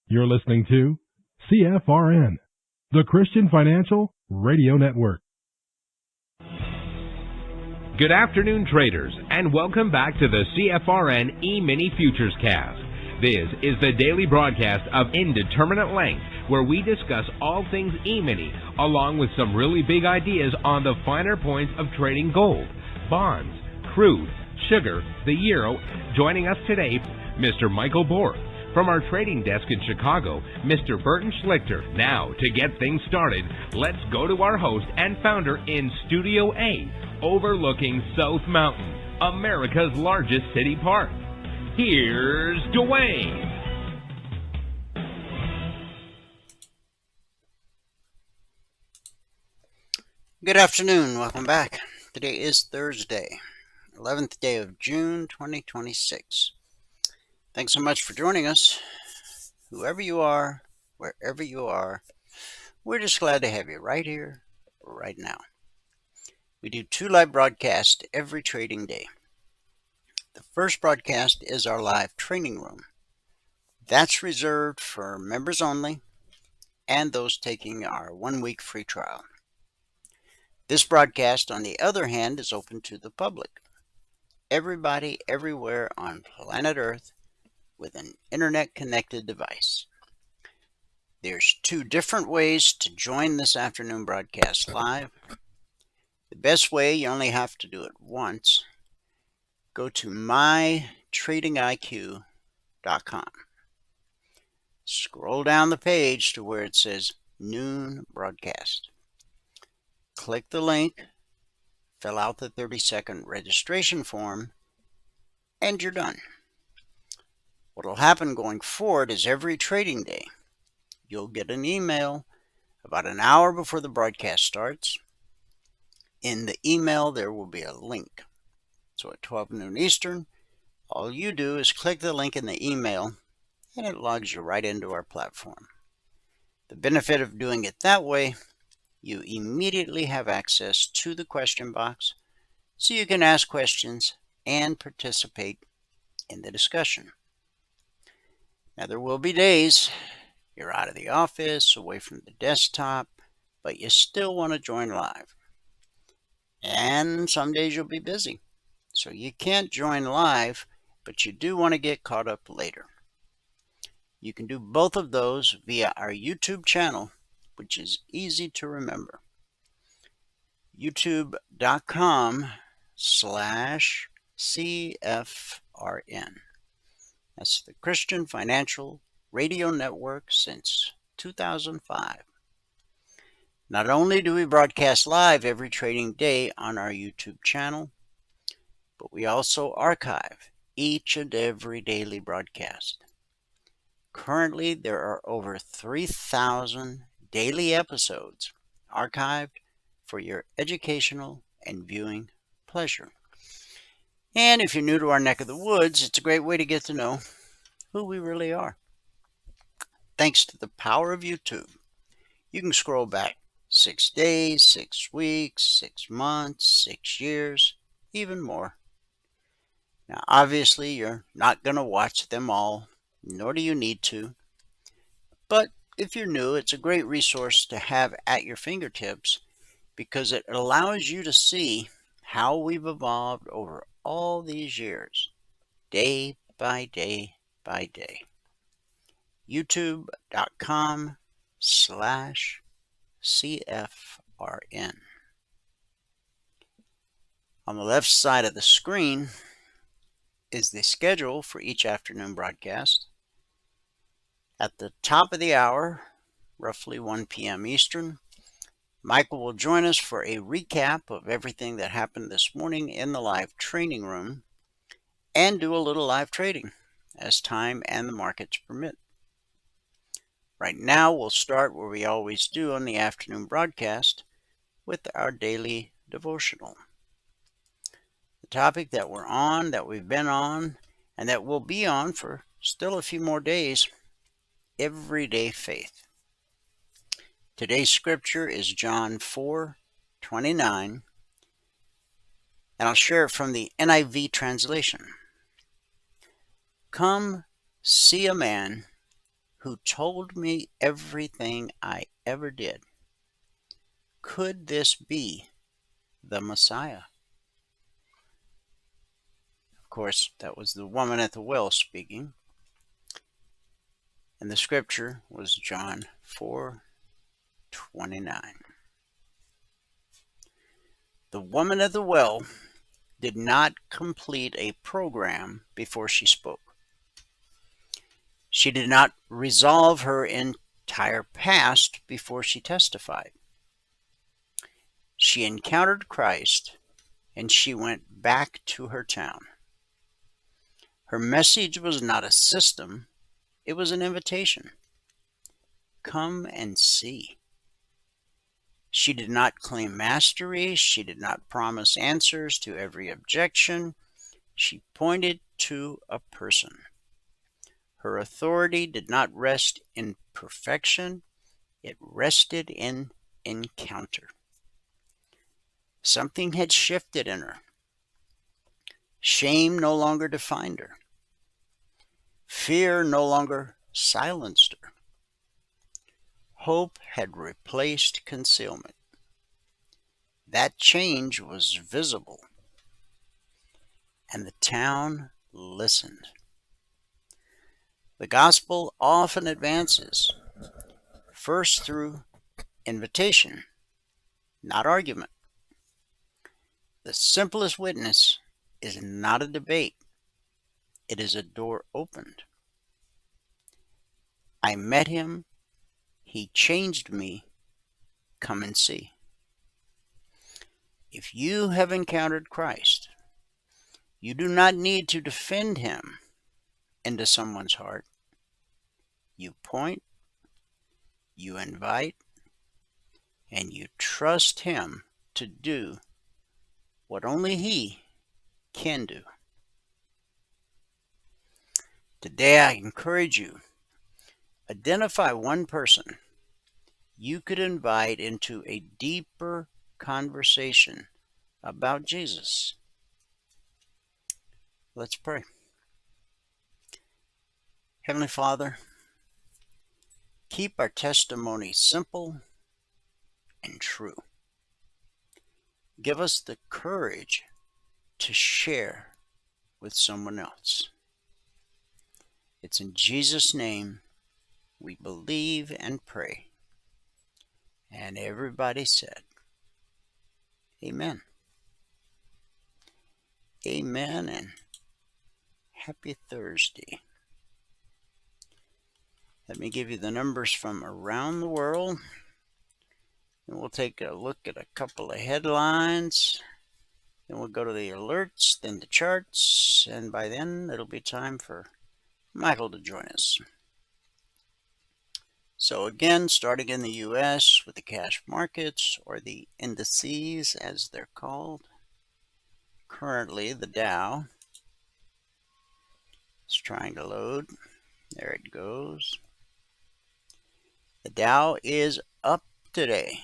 You're listening to CFRN, the Christian Financial Radio Network. Good afternoon, traders, and welcome back to the CFRN Emini Futures Cast. This is the daily broadcast of Indeterminate Length, where we discuss all things Emini, along with some really big ideas on the finer points of trading gold, bonds, crude, sugar, the euro. Joining us today, Mr. Michael Borth. From our trading desk in Chicago, Mr. Burton Schlichter. Now, to get things started, let's go to our host and founder in Studio A, overlooking South Mountain, America's largest city park. Here's Dwayne. Good afternoon. Welcome back. Today is Thursday, 11th day of June, 2026. Thanks so much for joining us. Whoever you are, wherever you are, we're just glad to have you right here, right now. We do 2 live broadcasts every trading day. The first broadcast is our live training room. That's reserved for members only and those taking our 1-week free trial. This broadcast, on the other hand, is open to the public. Everybody, everywhere on planet Earth with an internet-connected device. There's 2 different ways to join this afternoon broadcast live. The best way, you only have to do it once. Go to mytradingiq.com. Scroll down the page to where it says Noon Broadcast. Click the link, fill out the 30-second registration form, and you're done. What will happen going forward is every trading day, you'll get an email about an hour before the broadcast starts. In the email, there will be a link. So at 12 noon Eastern, all you do is click the link in the email, and it logs you right into our platform. The benefit of doing it that way, you immediately have access to the question box, so you can ask questions and participate in the discussion. Now, there will be days you're out of the office, away from the desktop, but you still want to join live. And some days you'll be busy, so you can't join live, but you do want to get caught up later. You can do both of those via our YouTube channel, which is easy to remember. youtube.com/CFRN. That's the Christian Financial Radio Network since 2005. Not only do we broadcast live every trading day on our YouTube channel, but we also archive each and every daily broadcast. Currently, there are over 3,000 daily episodes archived for your educational and viewing pleasure. And if you're new to our neck of the woods, it's a great way to get to know who we really are. Thanks to the power of YouTube, you can scroll back 6 days, 6 weeks, 6 months, 6 years, even more. Now, obviously, you're not going to watch them all, nor do you need to. But if you're new, it's a great resource to have at your fingertips because it allows you to see how we've evolved over all these years, day by day by day. youtube.com/CFRN. On the left side of the screen is the schedule for each afternoon broadcast. At the top of the hour, roughly 1 p.m. Eastern, Michael will join us for a recap of everything that happened this morning in the live training room. and do a little live trading as time and the markets permit. Right now, we'll start where we always do on the afternoon broadcast with our daily devotional. The topic that we're on, that we've been on, and that we'll be on for still a few more days, everyday faith. Today's scripture is John 4:29, and I'll share it from the NIV translation. Come see a man who told me everything I ever did. Could this be the Messiah? Of course, that was the woman at the well speaking. And the scripture was John 4:29. The woman at the well did not complete a program before she spoke. She did not resolve her entire past before she testified. She encountered Christ and she went back to her town. Her message was not a system, it was an invitation. Come and see. She did not claim mastery. She did not promise answers to every objection. She pointed to a person. Her authority did not rest in perfection. It rested in encounter. Something had shifted in her. Shame no longer defined her. Fear no longer silenced her. Hope had replaced concealment. That change was visible, and the town listened. The gospel often advances first through invitation, not argument. The simplest witness is not a debate. It is a door opened. I met him. He changed me. Come and see. If you have encountered Christ, you do not need to defend him into someone's heart. You point, you invite, and you trust him to do what only he can do. Today I encourage you, identify one person you could invite into a deeper conversation about Jesus. Let's pray. Heavenly Father, keep our testimony simple and true. Give us the courage to share with someone else. It's in Jesus' name we believe and pray. And everybody said, Amen. Amen, and happy Thursday. Let me give you the numbers from around the world. And we'll take a look at a couple of headlines. Then we'll go to the alerts, then the charts, and by then it'll be time for Michael to join us. So again, starting in the U.S. with the cash markets, or the indices as they're called. Currently, the Dow is trying to load. There it goes. The Dow is up today,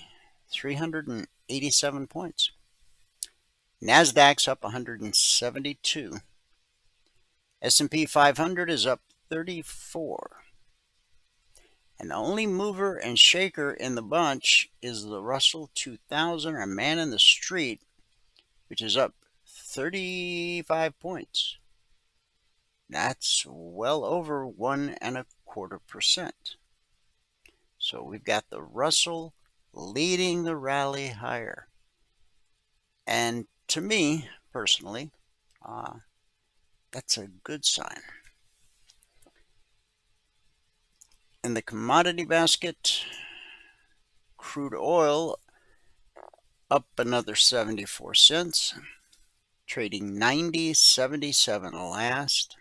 387 points. NASDAQ's up 172. S&P 500 is up 34. And the only mover and shaker in the bunch is the Russell 2000, or man in the street, which is up 35 points. That's well over 1.25%. So we've got the Russell leading the rally higher. And to me, personally, that's a good sign. In the commodity basket, crude oil up another 74 cents. trading 90.77 last.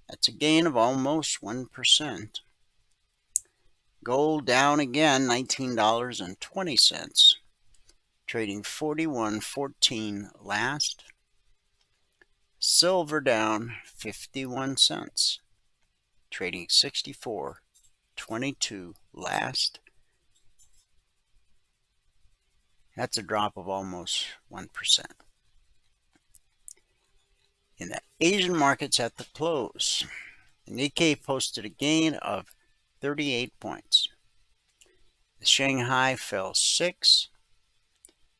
That's a gain of almost 1%. Gold down again, $19.20, trading 41.14 last. Silver down 51 cents, trading 64.22 last. That's a drop of almost 1%. In the Asian markets at the close, the Nikkei posted a gain of 38 points. The Shanghai fell 6.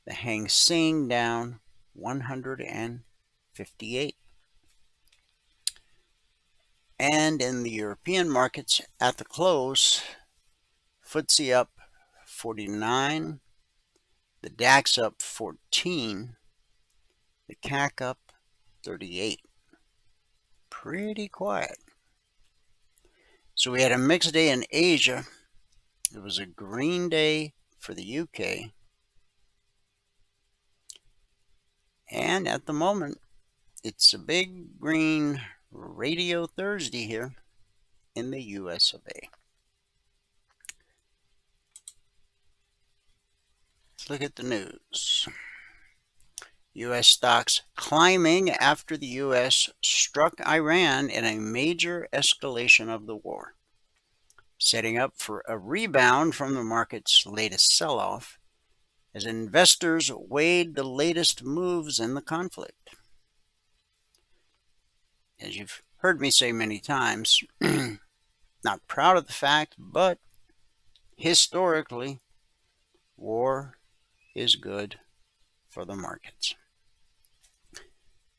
The Hang Seng down 158. And in the European markets at the close, FTSE up 49, the DAX up 14, the CAC up 38. Pretty quiet. So we had a mixed day in Asia. It was a green day for the UK. And at the moment, it's a big green Radio Thursday here in the US of A. Let's look at the news. U.S. stocks climbing after the U.S. struck Iran in a major escalation of the war, setting up for a rebound from the market's latest sell-off as investors weighed the latest moves in the conflict. As you've heard me say many times, not proud of the fact, but historically, war is good for the markets.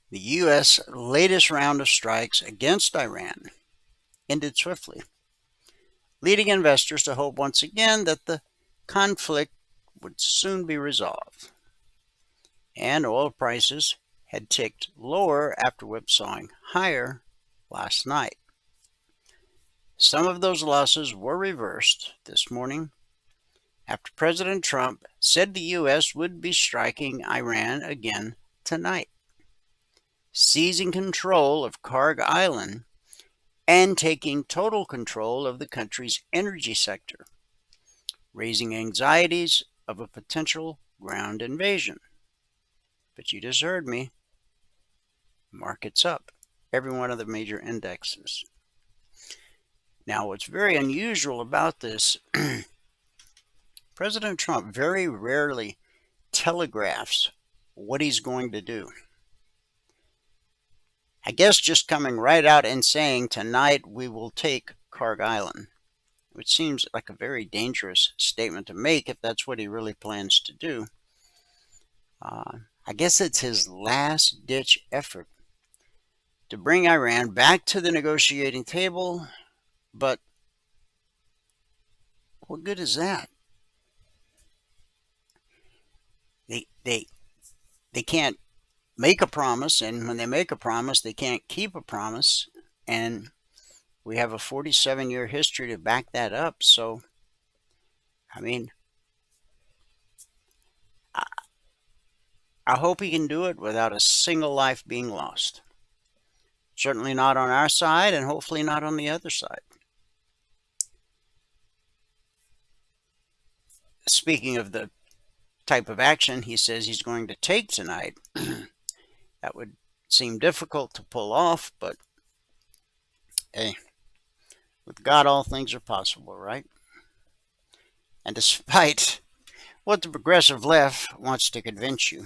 The U.S. latest round of strikes against Iran ended swiftly, leading investors to hope once again that the conflict would soon be resolved. And oil prices had ticked lower after whipsawing higher last night. Some of those losses were reversed this morning after President Trump said the U.S. would be striking Iran again tonight, seizing control of Karg Island and taking total control of the country's energy sector, raising anxieties of a potential ground invasion. But you just heard me. Markets up, every one of the major indexes. Now, what's very unusual about this, President Trump very rarely telegraphs what he's going to do. I guess just coming right out and saying tonight we will take Karg Island, which seems like a very dangerous statement to make if that's what he really plans to do. I guess it's his last-ditch effort to bring Iran back to the negotiating table, but what good is that? They can't make a promise, and when they make a promise, they can't keep a promise, and we have a 47-year history to back that up. So, I mean, I hope he can do it without a single life being lost. Certainly not on our side, and hopefully not on the other side. Speaking of the type of action he says he's going to take tonight, that would seem difficult to pull off, but hey, with God all things are possible, right? And despite what the progressive left wants to convince you,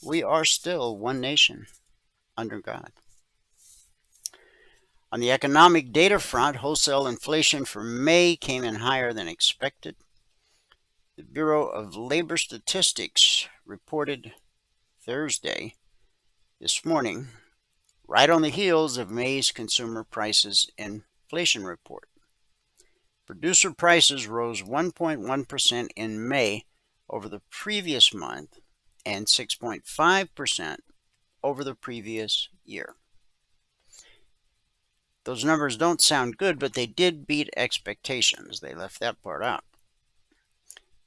we are still one nation under God. On the economic data front, wholesale inflation for May came in higher than expected. The Bureau of Labor Statistics reported Thursday, this morning, right on the heels of May's consumer prices inflation report. Producer prices rose 1.1% in May over the previous month and 6.5% over the previous year. Those numbers don't sound good, but they did beat expectations. They left that part out.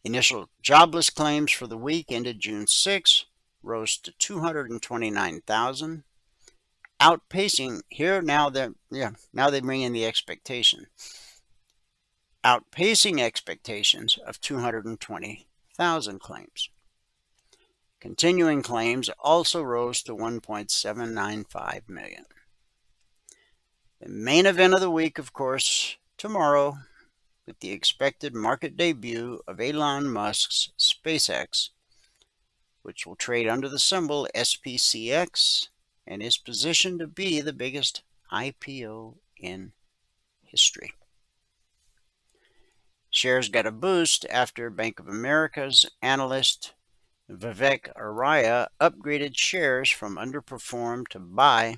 Initial jobless claims for the week ended June 6 rose to 229,000, outpacing here now they bring in the expectation, outpacing expectations of 220,000 claims. Continuing claims also rose to 1.795 million. The main event of the week, of course, tomorrow, with the expected market debut of Elon Musk's SpaceX, which will trade under the symbol SPCX and is positioned to be the biggest IPO in history. Shares got a boost after Bank of America's analyst Vivek Arya upgraded shares from underperform to buy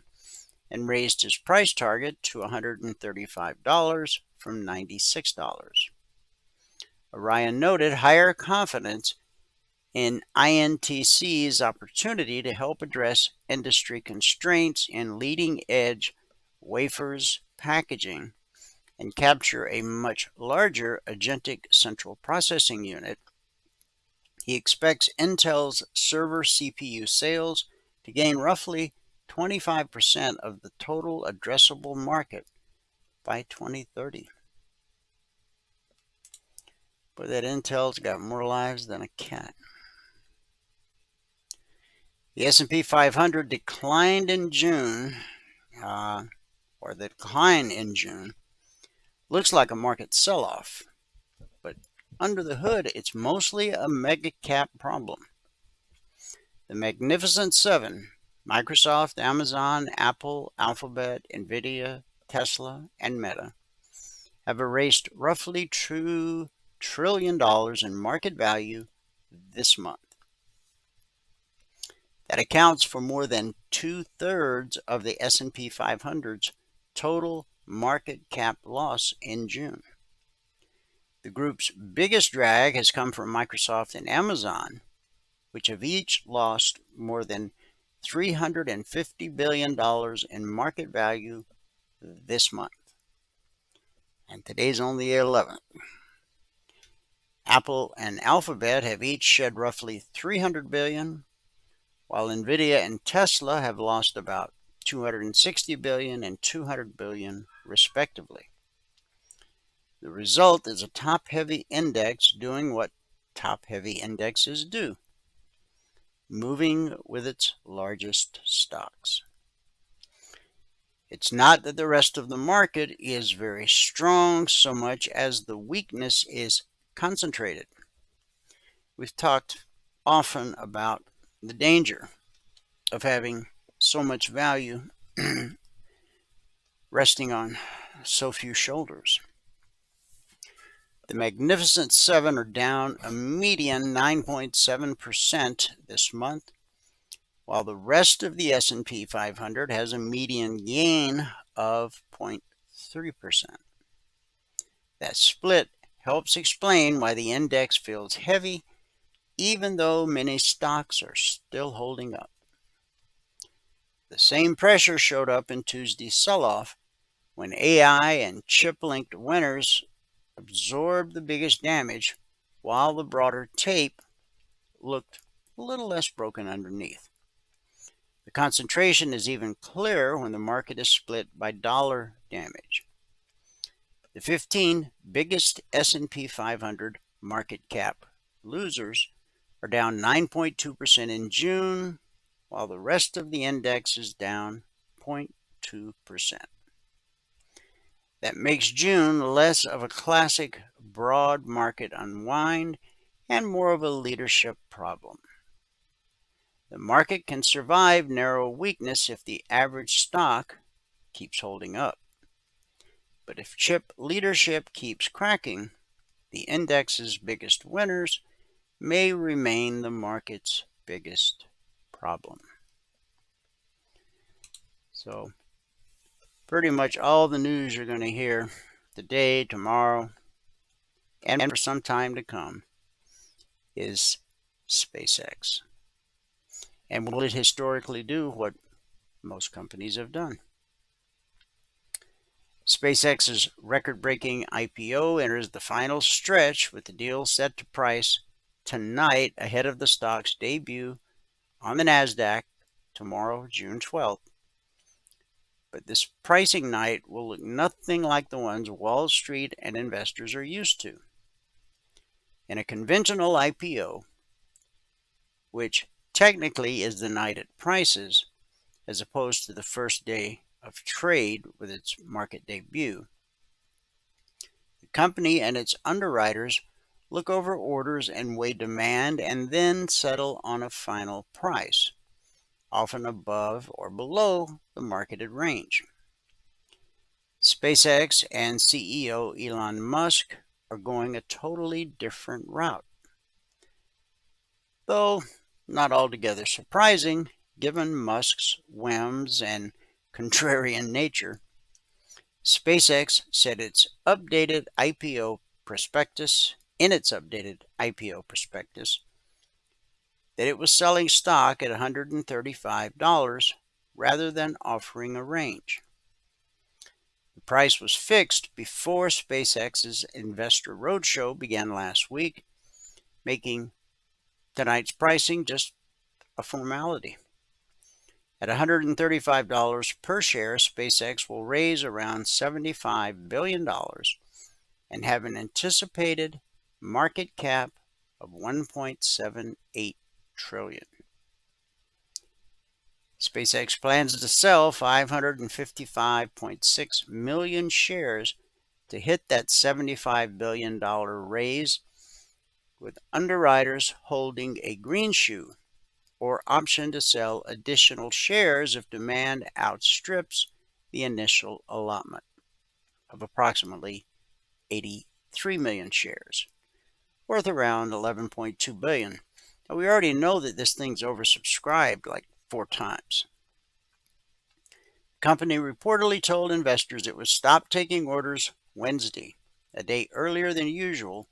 and raised his price target to $135 from $96. Arya noted higher confidence in INTC's opportunity to help address industry constraints in leading-edge wafers packaging and capture a much larger agentic central processing unit. He expects Intel's server CPU sales to gain roughly 25% of the total addressable market by 2030. But that Intel's got more lives than a cat. The S&P 500 declined in June, or the decline in June looks like a market sell-off, but under the hood, it's mostly a mega cap problem. The Magnificent Seven, Microsoft, Amazon, Apple, Alphabet, Nvidia, Tesla, and Meta, have erased roughly $2 trillion in market value this month. That accounts for more than 2/3 of the S&P 500's total market cap loss in June. The group's biggest drag has come from Microsoft and Amazon, which have each lost more than $350 billion in market value this month. And today's only the 11th. Apple and Alphabet have each shed roughly $300 billion, while Nvidia and Tesla have lost about $260 billion and $200 billion, respectively. The result is a top-heavy index doing what top-heavy indexes do, moving with its largest stocks. It's not that the rest of the market is very strong so much as the weakness is concentrated. We've talked often about the danger of having so much value resting on so few shoulders. The Magnificent Seven are down a median 9.7% this month, while the rest of the S&P 500 has a median gain of 0.3%. That split helps explain why the index feels heavy, even though many stocks are still holding up. The same pressure showed up in Tuesday's sell-off when AI and chip-linked winners absorbed the biggest damage, while the broader tape looked a little less broken underneath. The concentration is even clearer when the market is split by dollar damage. The 15 biggest S&P 500 market cap losers are down 9.2% in June, while the rest of the index is down 0.2%. That makes June less of a classic broad market unwind and more of a leadership problem. The market can survive narrow weakness if the average stock keeps holding up. But if chip leadership keeps cracking, the index's biggest winners may remain the market's biggest problem. So, pretty much all the news you're going to hear today, tomorrow, and for some time to come is SpaceX. And will it historically do what most companies have done? SpaceX's record-breaking IPO enters the final stretch with the deal set to price tonight ahead of the stock's debut on the NASDAQ tomorrow, June 12th. But this pricing night will look nothing like the ones Wall Street and investors are used to. In a conventional IPO, which technically is the night it prices, as opposed to the first day of trade with its market debut, the company and its underwriters look over orders and weigh demand and then settle on a final price, often above or below the marketed range. SpaceX and CEO Elon Musk are going a totally different route. Though not altogether surprising, given Musk's whims and contrarian nature. SpaceX said in its updated IPO prospectus, that it was selling stock at $135 rather than offering a range. The price was fixed before SpaceX's investor roadshow began last week, making tonight's pricing just a formality. At $135 per share, SpaceX will raise around $75 billion and have an anticipated market cap of $1.78 trillion. SpaceX plans to sell 555.6 million shares to hit that $75 billion raise, with underwriters holding a green shoe or option to sell additional shares if demand outstrips the initial allotment of approximately 83 million shares, worth around $11.2 billion. Now, we already know that this thing's oversubscribed like 4 times. The company reportedly told investors it would stop taking orders Wednesday, a day earlier than usual,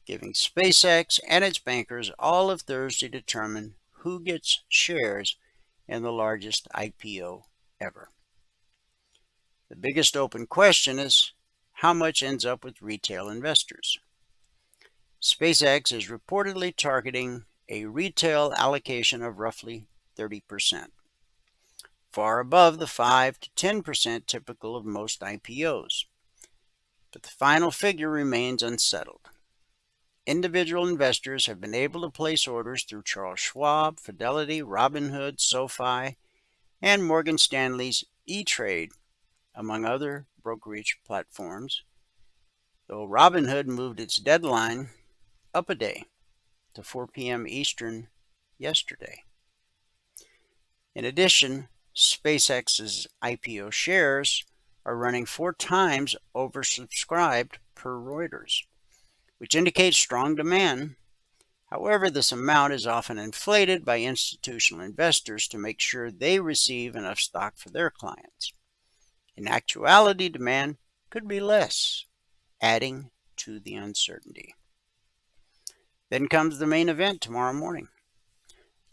giving SpaceX and its bankers all of Thursday to determine who gets shares in the largest IPO ever. The biggest open question is how much ends up with retail investors. SpaceX is reportedly targeting a retail allocation of roughly 30%, far above the 5 to 10% typical of most IPOs. But the final figure remains unsettled. Individual investors have been able to place orders through Charles Schwab, Fidelity, Robinhood, SoFi, and Morgan Stanley's E-Trade, among other brokerage platforms, though Robinhood moved its deadline up a day to 4 p.m. Eastern yesterday. In addition, SpaceX's IPO shares are running 4 times oversubscribed per Reuters, which indicates strong demand. However, this amount is often inflated by institutional investors to make sure they receive enough stock for their clients. In actuality, demand could be less, adding to the uncertainty. Then comes the main event tomorrow morning.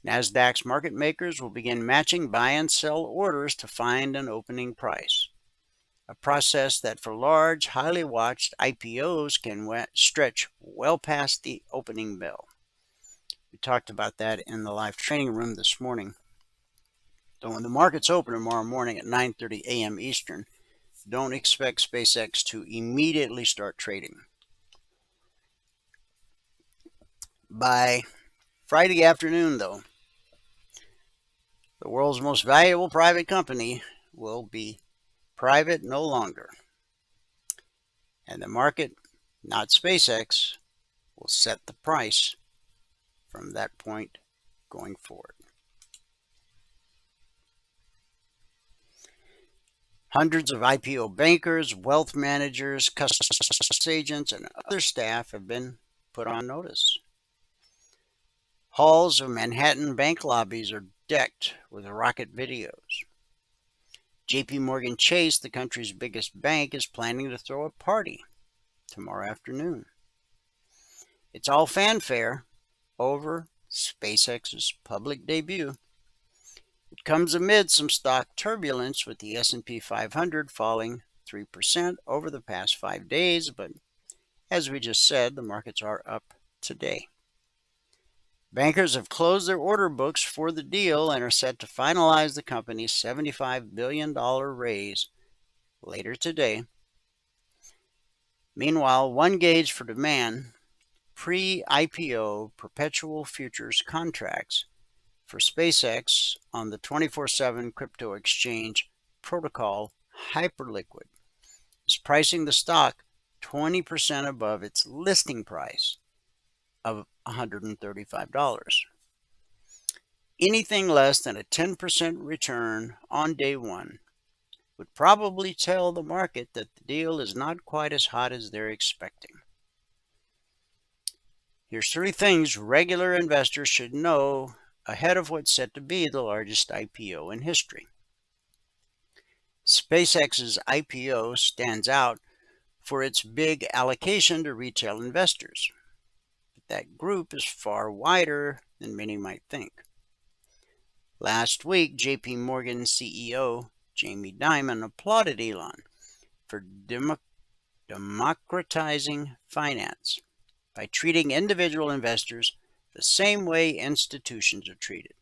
NASDAQ's market makers will begin matching buy and sell orders to find an opening price, a process that for large, highly watched IPOs can stretch well past the opening bell. We talked about that in the live training room this morning. So when the markets open tomorrow morning at 9:30 a.m. Eastern, don't expect SpaceX to immediately start trading. By Friday afternoon, though, the world's most valuable private company will be private no longer. And the market, not SpaceX, will set the price from that point going forward. Hundreds of IPO bankers, wealth managers, customs agents, and other staff have been put on notice. Halls of Manhattan bank lobbies are decked with rocket videos. JP Morgan Chase, the country's biggest bank, is planning to throw a party tomorrow afternoon. It's all fanfare over SpaceX's public debut. It comes amid some stock turbulence, with the S&P 500 falling 3% over the past 5 days, but as we just said, the markets are up today. Bankers have closed their order books for the deal and are set to finalize the company's $75 billion raise later today. Meanwhile, one gauge for demand, pre-IPO perpetual futures contracts for SpaceX on the 24/7 crypto exchange protocol Hyperliquid is pricing the stock 20% above its listing price of $135. Anything less than a 10% return on day one would probably tell the market that the deal is not quite as hot as they're expecting. Here's 3 things regular investors should know ahead of what's set to be the largest IPO in history. SpaceX's IPO stands out for its big allocation to retail investors, but that group is far wider than many might think. Last week, JP Morgan CEO Jamie Dimon applauded Elon for democratizing finance by treating individual investors the same way institutions are treated.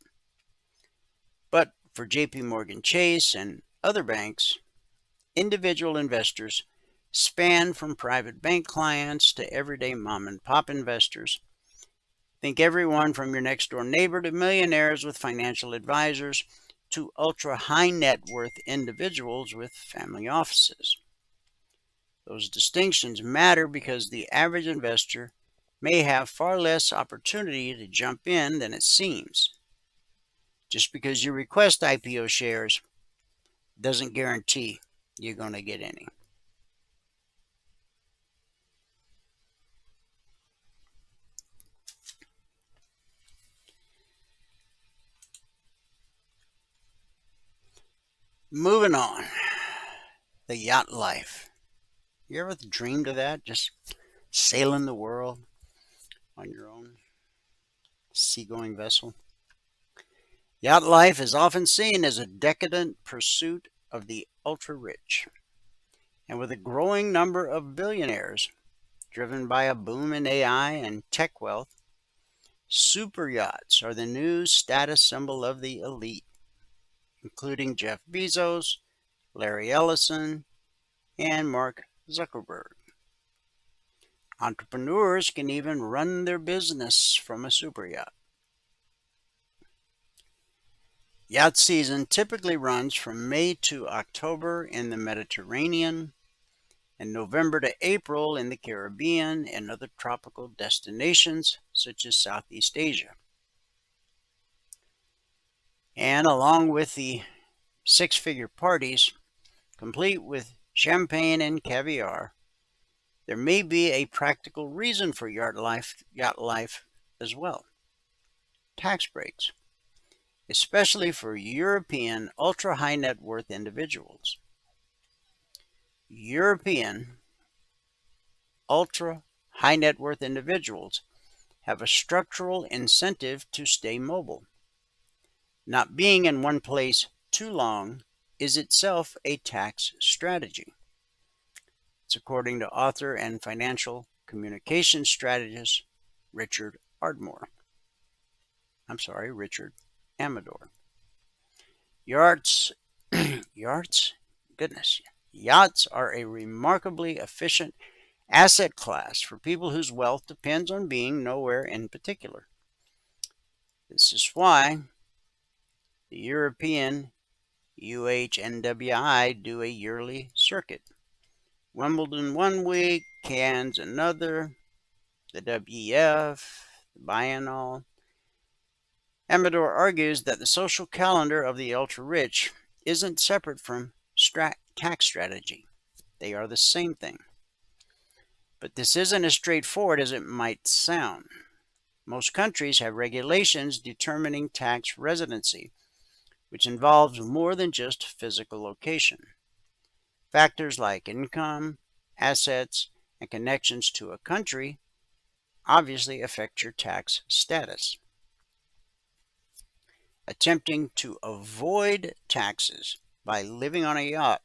But for JP Morgan Chase and other banks, individual investors span from private bank clients to everyday mom and pop investors. Think everyone from your next door neighbor to millionaires with financial advisors to ultra high net worth individuals with family offices. Those distinctions matter because the average investor may have far less opportunity to jump in than it seems. Just because you request IPO shares doesn't guarantee you're going to get any. Moving on, the yacht life. You ever dreamed of that? Just sailing the world on your own seagoing vessel? Yacht life is often seen as a decadent pursuit of the ultra-rich. And with a growing number of billionaires, driven by a boom in AI and tech wealth, super yachts are the new status symbol of the elite, including Jeff Bezos, Larry Ellison, and Mark Zuckerberg. Entrepreneurs can even run their business from a super yacht. Yacht season typically runs from May to October in the Mediterranean and November to April in the Caribbean and other tropical destinations such as Southeast Asia. And along with the 6-figure parties, complete with champagne and caviar, there may be a practical reason for yacht life as well. Tax breaks, especially for European ultra-high net worth individuals. European ultra-high net worth individuals have a structural incentive to stay mobile. Not being in one place too long is itself a tax strategy. It's according to author and financial communication strategist Richard Amador. Yachts are a remarkably efficient asset class for people whose wealth depends on being nowhere in particular. This is why the European UHNWI do a yearly circuit. Wimbledon one week, Cannes another, the WEF, the Biennale. Amador argues that the social calendar of the ultra-rich isn't separate from tax strategy. They are the same thing. But this isn't as straightforward as it might sound. Most countries have regulations determining tax residency, which involves more than just physical location. Factors like income, assets, and connections to a country obviously affect your tax status. Attempting to avoid taxes by living on a yacht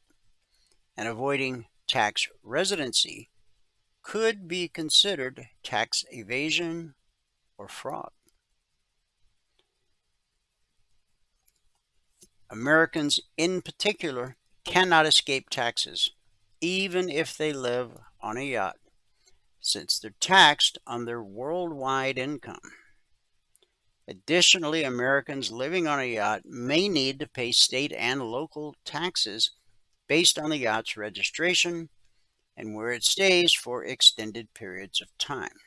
and avoiding tax residency could be considered tax evasion or fraud. Americans in particular cannot escape taxes, even if they live on a yacht, since they're taxed on their worldwide income. Additionally, Americans living on a yacht may need to pay state and local taxes based on the yacht's registration and where it stays for extended periods of time.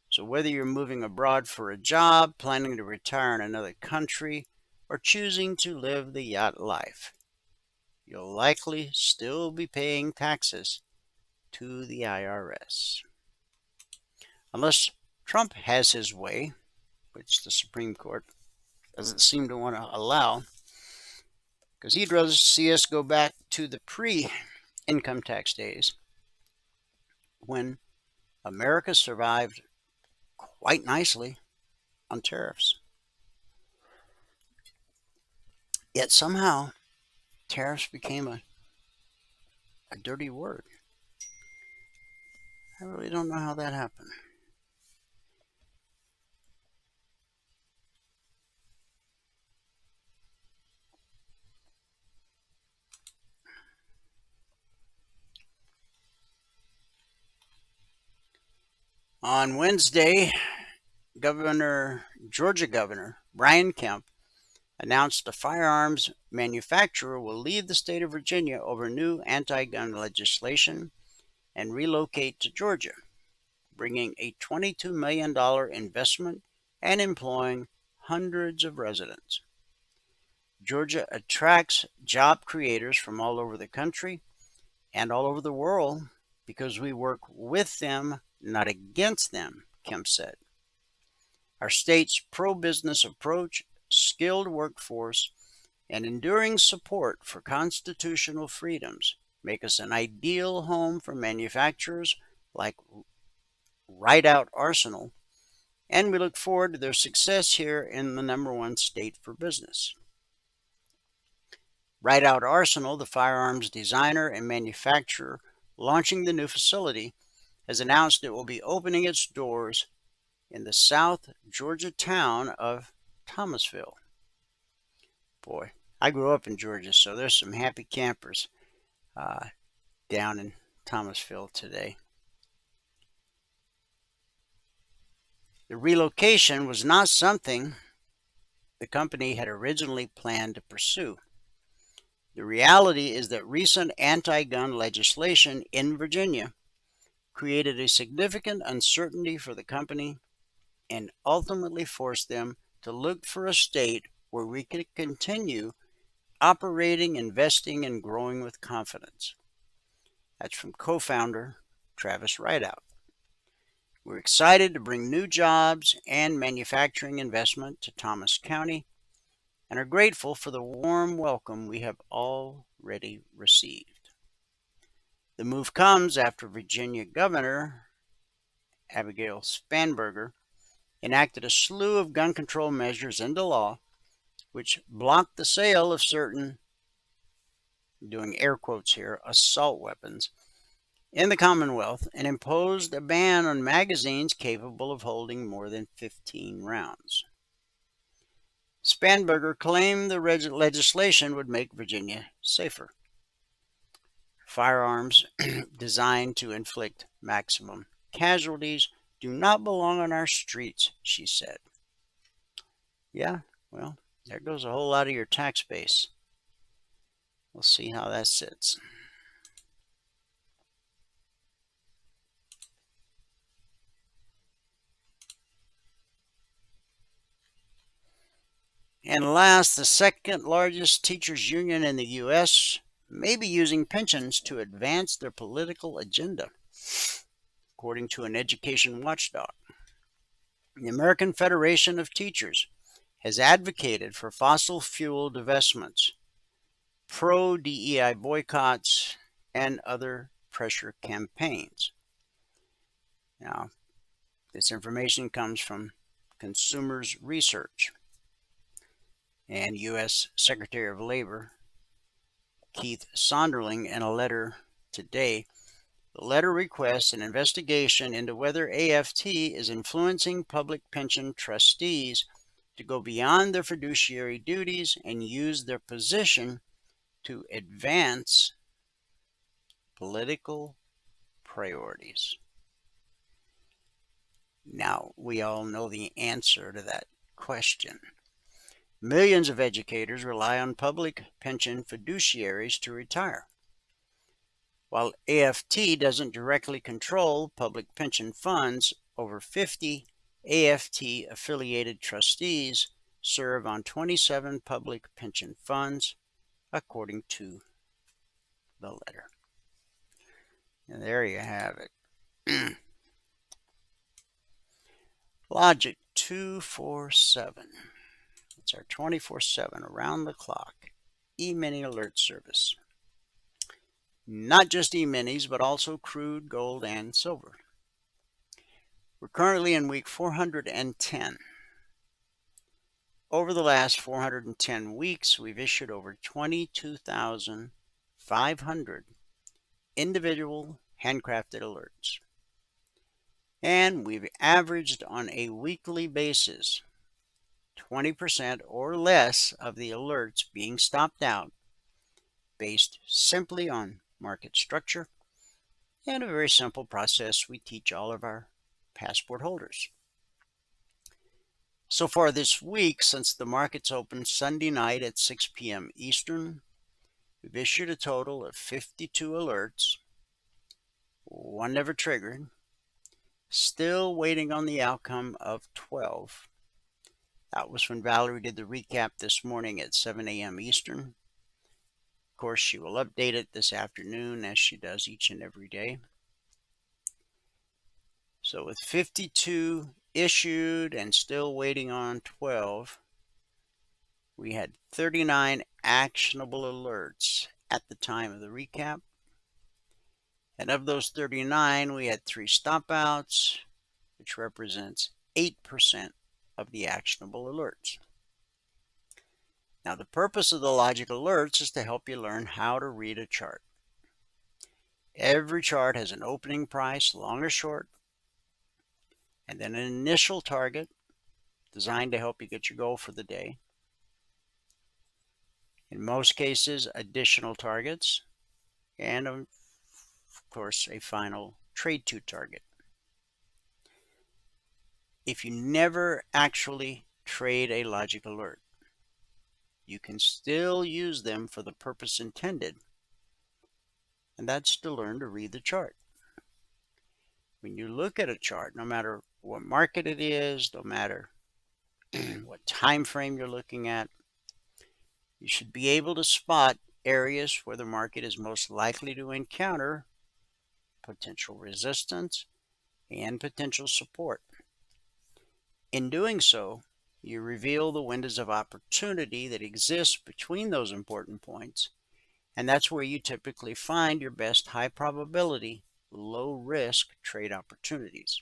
So whether you're moving abroad for a job, planning to retire in another country, or choosing to live the yacht life, you'll likely still be paying taxes to the IRS. Unless Trump has his way, which the Supreme Court doesn't seem to want to allow, because he'd rather see us go back to the pre-income tax days when America survived quite nicely on tariffs. Yet somehow tariffs became a dirty word. I really don't know how that happened. On Wednesday, Georgia Governor Brian Kemp announced a firearms manufacturer will leave the state of Virginia over new anti-gun legislation and relocate to Georgia, bringing a $22 million investment and employing hundreds of residents. Georgia attracts job creators from all over the country and all over the world because we work with them, not against them, Kemp said. Our state's pro-business approach, skilled workforce, and enduring support for constitutional freedoms make us an ideal home for manufacturers like Rideout Arsenal, and we look forward to their success here in the #1 state for business. Rideout Arsenal, the firearms designer and manufacturer launching the new facility, has announced it will be opening its doors in the South Georgia town of Thomasville. Boy, I grew up in Georgia, so there's some happy campers down in Thomasville today. The relocation was not something the company had originally planned to pursue. The reality is that recent anti-gun legislation in Virginia created a significant uncertainty for the company and ultimately forced them to look for a state where we could continue operating, investing, and growing with confidence. That's from co-founder Travis Rideout. We're excited to bring new jobs and manufacturing investment to Thomas County and are grateful for the warm welcome we have already received. The move comes after Virginia Governor Abigail Spanberger enacted a slew of gun control measures into law, which blocked the sale of certain, doing air quotes here, assault weapons in the Commonwealth and imposed a ban on magazines capable of holding more than 15 rounds. Spanberger claimed the legislation would make Virginia safer. Firearms designed to inflict maximum casualties do not belong on our streets, she said. Yeah, well, there goes a whole lot of your tax base. We'll see how that sits. And last, the second largest teachers union in the U.S. may be using pensions to advance their political agenda, according to an education watchdog. The American Federation of Teachers has advocated for fossil fuel divestments, pro-DEI boycotts, and other pressure campaigns. Now, this information comes from Consumers Research. And U.S. Secretary of Labor Keith Sonderling, in a letter today, the letter requests an investigation into whether AFT is influencing public pension trustees to go beyond their fiduciary duties and use their position to advance political priorities? Now, we all know the answer to that question. Millions of educators rely on public pension fiduciaries to retire. While AFT doesn't directly control public pension funds, over 50 AFT-affiliated trustees serve on 27 public pension funds, according to the letter. And there you have it. Logic 247. It's our 24/7 around-the-clock E-mini alert service. Not just E-minis, but also crude, gold, and silver. We're currently in week 410. Over the last 410 weeks, we've issued over 22,500 individual handcrafted alerts. And we've averaged on a weekly basis 20% or less of the alerts being stopped out based simply on market structure and a very simple process we teach all of our passport holders. So far this week, since the markets opened Sunday night at 6 p.m. Eastern, we've issued a total of 52 alerts. One never triggered. Still waiting on the outcome of 12. That was when Valerie did the recap this morning at 7 a.m. Eastern. Of course, she will update it this afternoon as she does each and every day. So with 52 issued and still waiting on 12, we had 39 actionable alerts at the time of the recap. And of those 39, we had 3 stop-outs, which represents 8% of the actionable alerts. Now, the purpose of the logic alerts is to help you learn how to read a chart. Every chart has an opening price, long or short, and then an initial target designed to help you get your goal for the day. In most cases, additional targets, and of course, a final trade to target. If you never actually trade a logic alert, you can still use them for the purpose intended, and that's to learn to read the chart. When you look at a chart, no matter what market it is, no matter what time frame you're looking at, you should be able to spot areas where the market is most likely to encounter potential resistance and potential support. In doing so, you reveal the windows of opportunity that exist between those important points, and that's where you typically find your best high probability, low risk trade opportunities.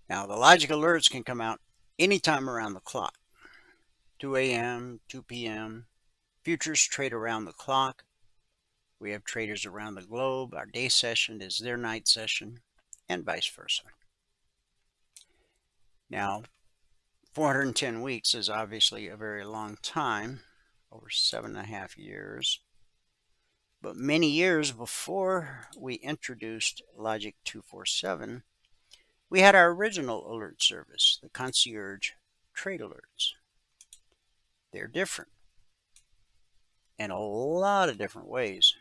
Now, the logic alerts can come out anytime around the clock. 2 a.m., 2 p.m. Futures trade around the clock. We have traders around the globe. Our day session is their night session, and vice versa. Now, 410 weeks is obviously a very long time, over 7.5 years. But many years before we introduced Logic 247, we had our original alert service, the concierge trade alerts. They're different in a lot of different ways.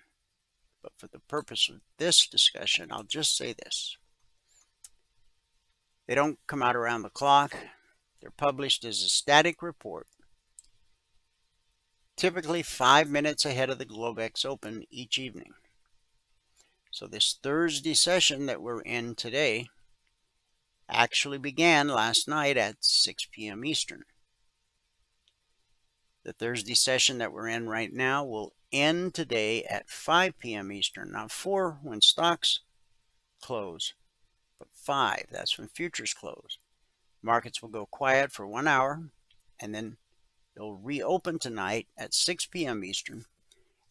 But for the purpose of this discussion, I'll just say this. They don't come out around the clock. They're published as a static report, typically 5 minutes ahead of the Globex Open each evening. So this Thursday session that we're in today actually began last night at 6 p.m. Eastern. The Thursday session that we're in right now will end today at 5 p.m. Eastern. Not 4 when stocks close, but 5, that's when futures close. Markets will go quiet for 1 hour, and then they'll reopen tonight at 6 p.m. Eastern,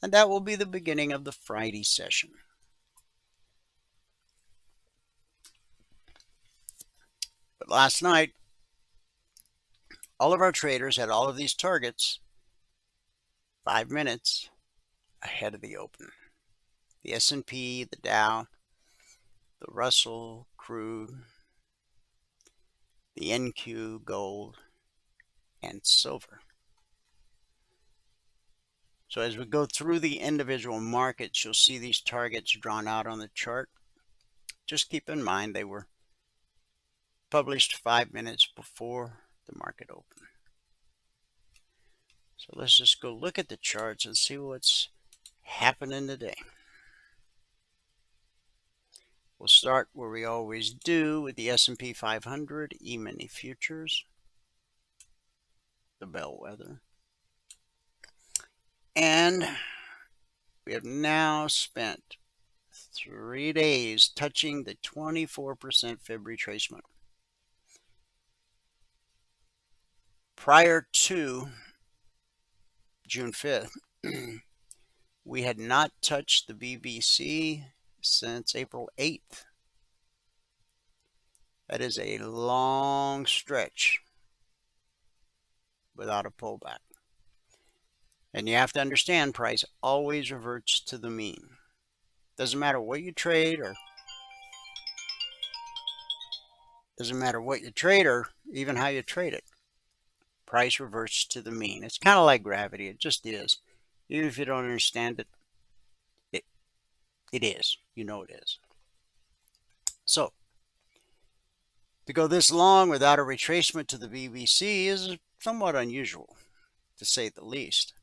and that will be the beginning of the Friday session. But But last night, all of our traders had all of these targets 5 minutes ahead of the open. The S&P, the Dow, the Russell, crude, the NQ, gold, and silver. So as we go through the individual markets, you'll see these targets drawn out on the chart. Just keep in mind they were published 5 minutes before the market opened. So let's just go look at the charts and see what's happening today. We'll start where we always do with the S&P 500, E-mini futures, the bellwether. And we have now spent 3 days touching the 24% fib retracement. Prior to June 5th, we had not touched the BBC since April 8th. That is a long stretch without a pullback. And you have to understand, price always reverts to the mean. Doesn't matter what you trade or even how you trade it. Price reverts to the mean. It's kind of like gravity. It just is. Even if you don't understand it, it is. You know it is. So, to go this long without a retracement to the BBC is somewhat unusual, to say the least.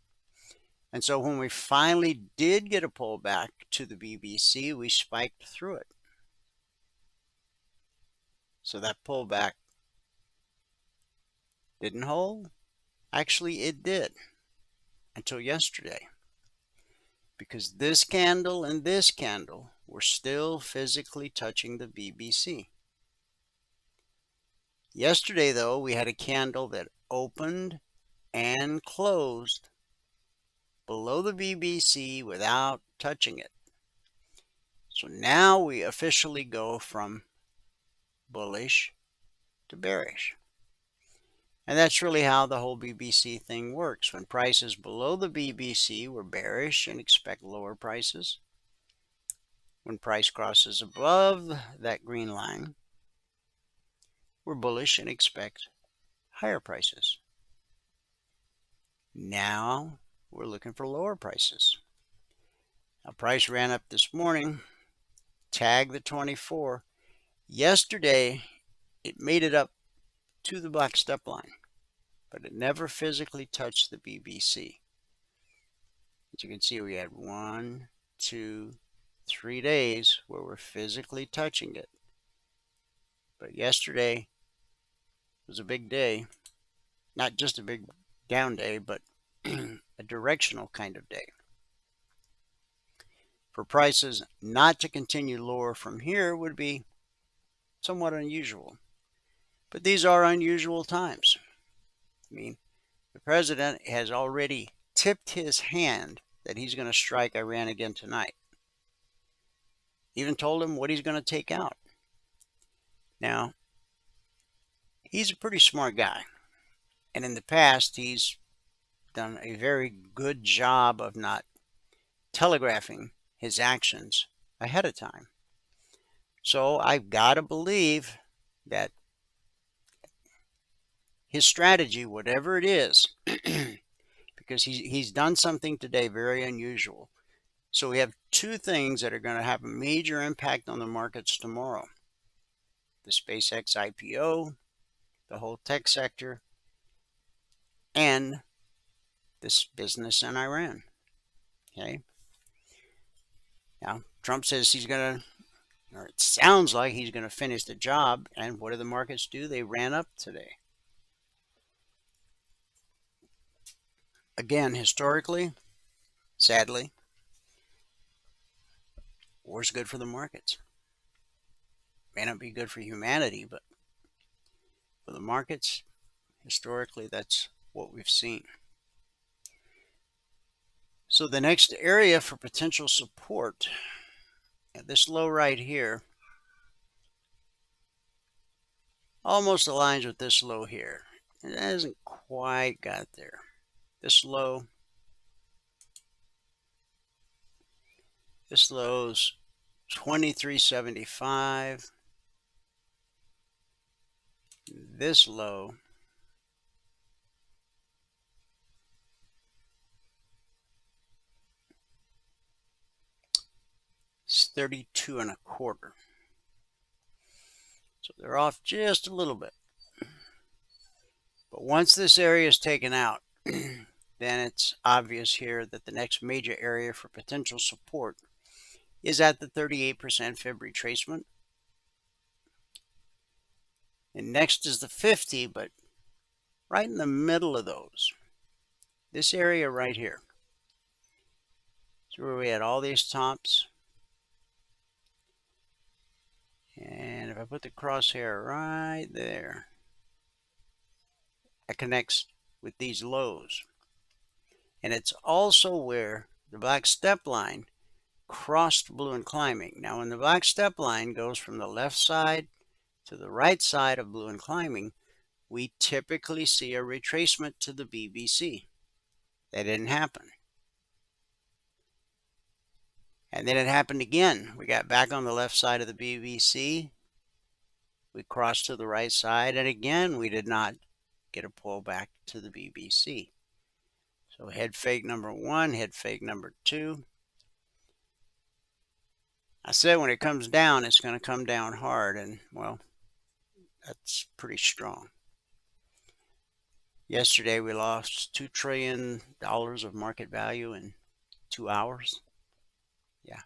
And so when we finally did get a pullback to the BBC, we spiked through it. So that pullback didn't hold. Actually, it did until yesterday, because this candle and this candle were still physically touching the BBC. Yesterday, though, we had a candle that opened and closed below the BBC without touching it. So now we officially go from bullish to bearish. And that's really how the whole BBC thing works. When price is below the BBC, we're bearish and expect lower prices. When price crosses above that green line, we're bullish and expect higher prices. Now we're looking for lower prices. Now price ran up this morning, tagged the 24. Yesterday, it made it up to the black step line, but it never physically touched the BBC. As you can see, we had 1, 2, 3 days where we're physically touching it. But yesterday was a big day. Not just a big down day, but a directional kind of day. For prices not to continue lower from here would be somewhat unusual. But these are unusual times. I mean, the president has already tipped his hand that he's going to strike Iran again tonight. Even told him what he's going to take out. Now, he's a pretty smart guy. And in the past, he's done a very good job of not telegraphing his actions ahead of time. So I've got to believe that his strategy, whatever it is, because he's done something today very unusual. So we have two things that are going to have a major impact on the markets tomorrow. The SpaceX IPO, the whole tech sector, and this business in Iran. Okay. Now, Trump says he's going to, or it sounds like he's going to finish the job. And what do the markets do? They ran up today. Again, historically, sadly, war's good for the markets. May not be good for humanity, but for the markets, historically, that's what we've seen. So the next area for potential support, at this low right here, almost aligns with this low here. It hasn't quite got there. This low's 23.75. This low is 32.25. So they're off just a little bit. But once this area is taken out, then it's obvious here that the next major area for potential support is at the 38% fib retracement. And next is the 50, but right in the middle of those, this area right here. So where we had all these tops. And if I put the crosshair right there, that connects with these lows. And it's also where the black step line crossed blue and climbing. Now when the black step line goes from the left side to the right side of blue and climbing, we typically see a retracement to the BBC. That didn't happen. And then it happened again. We got back on the left side of the BBC. We crossed to the right side, and again we did not get a pullback to the BBC. So head fake number 1, head fake number 2. I said when it comes down, it's going to come down hard, and well, that's pretty strong. Yesterday we lost $2 trillion of market value in 2 hours. Yeah,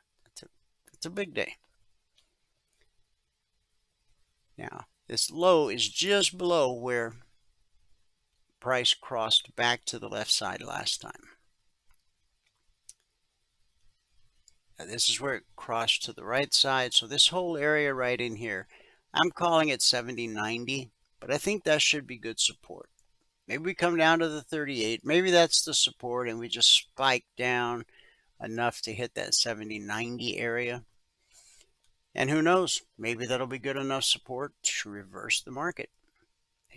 it's a big day. Now, this low is just below where price crossed back to the left side last time. Now, this is where it crossed to the right side. So this whole area right in here, I'm calling it 70.90, but I think that should be good support. Maybe we come down to the 38. Maybe that's the support and we just spike down enough to hit that 70.90 area. And who knows, maybe that'll be good enough support to reverse the market,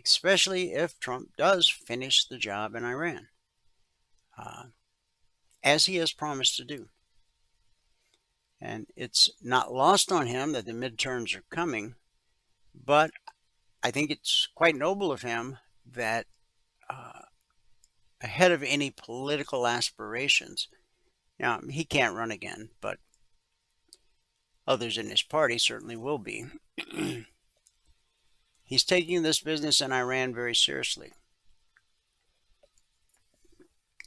especially if Trump does finish the job in Iran, as he has promised to do. And it's not lost on him that the midterms are coming, but I think it's quite noble of him that ahead of any political aspirations, now he can't run again, but others in his party certainly will be. He's taking this business in Iran very seriously.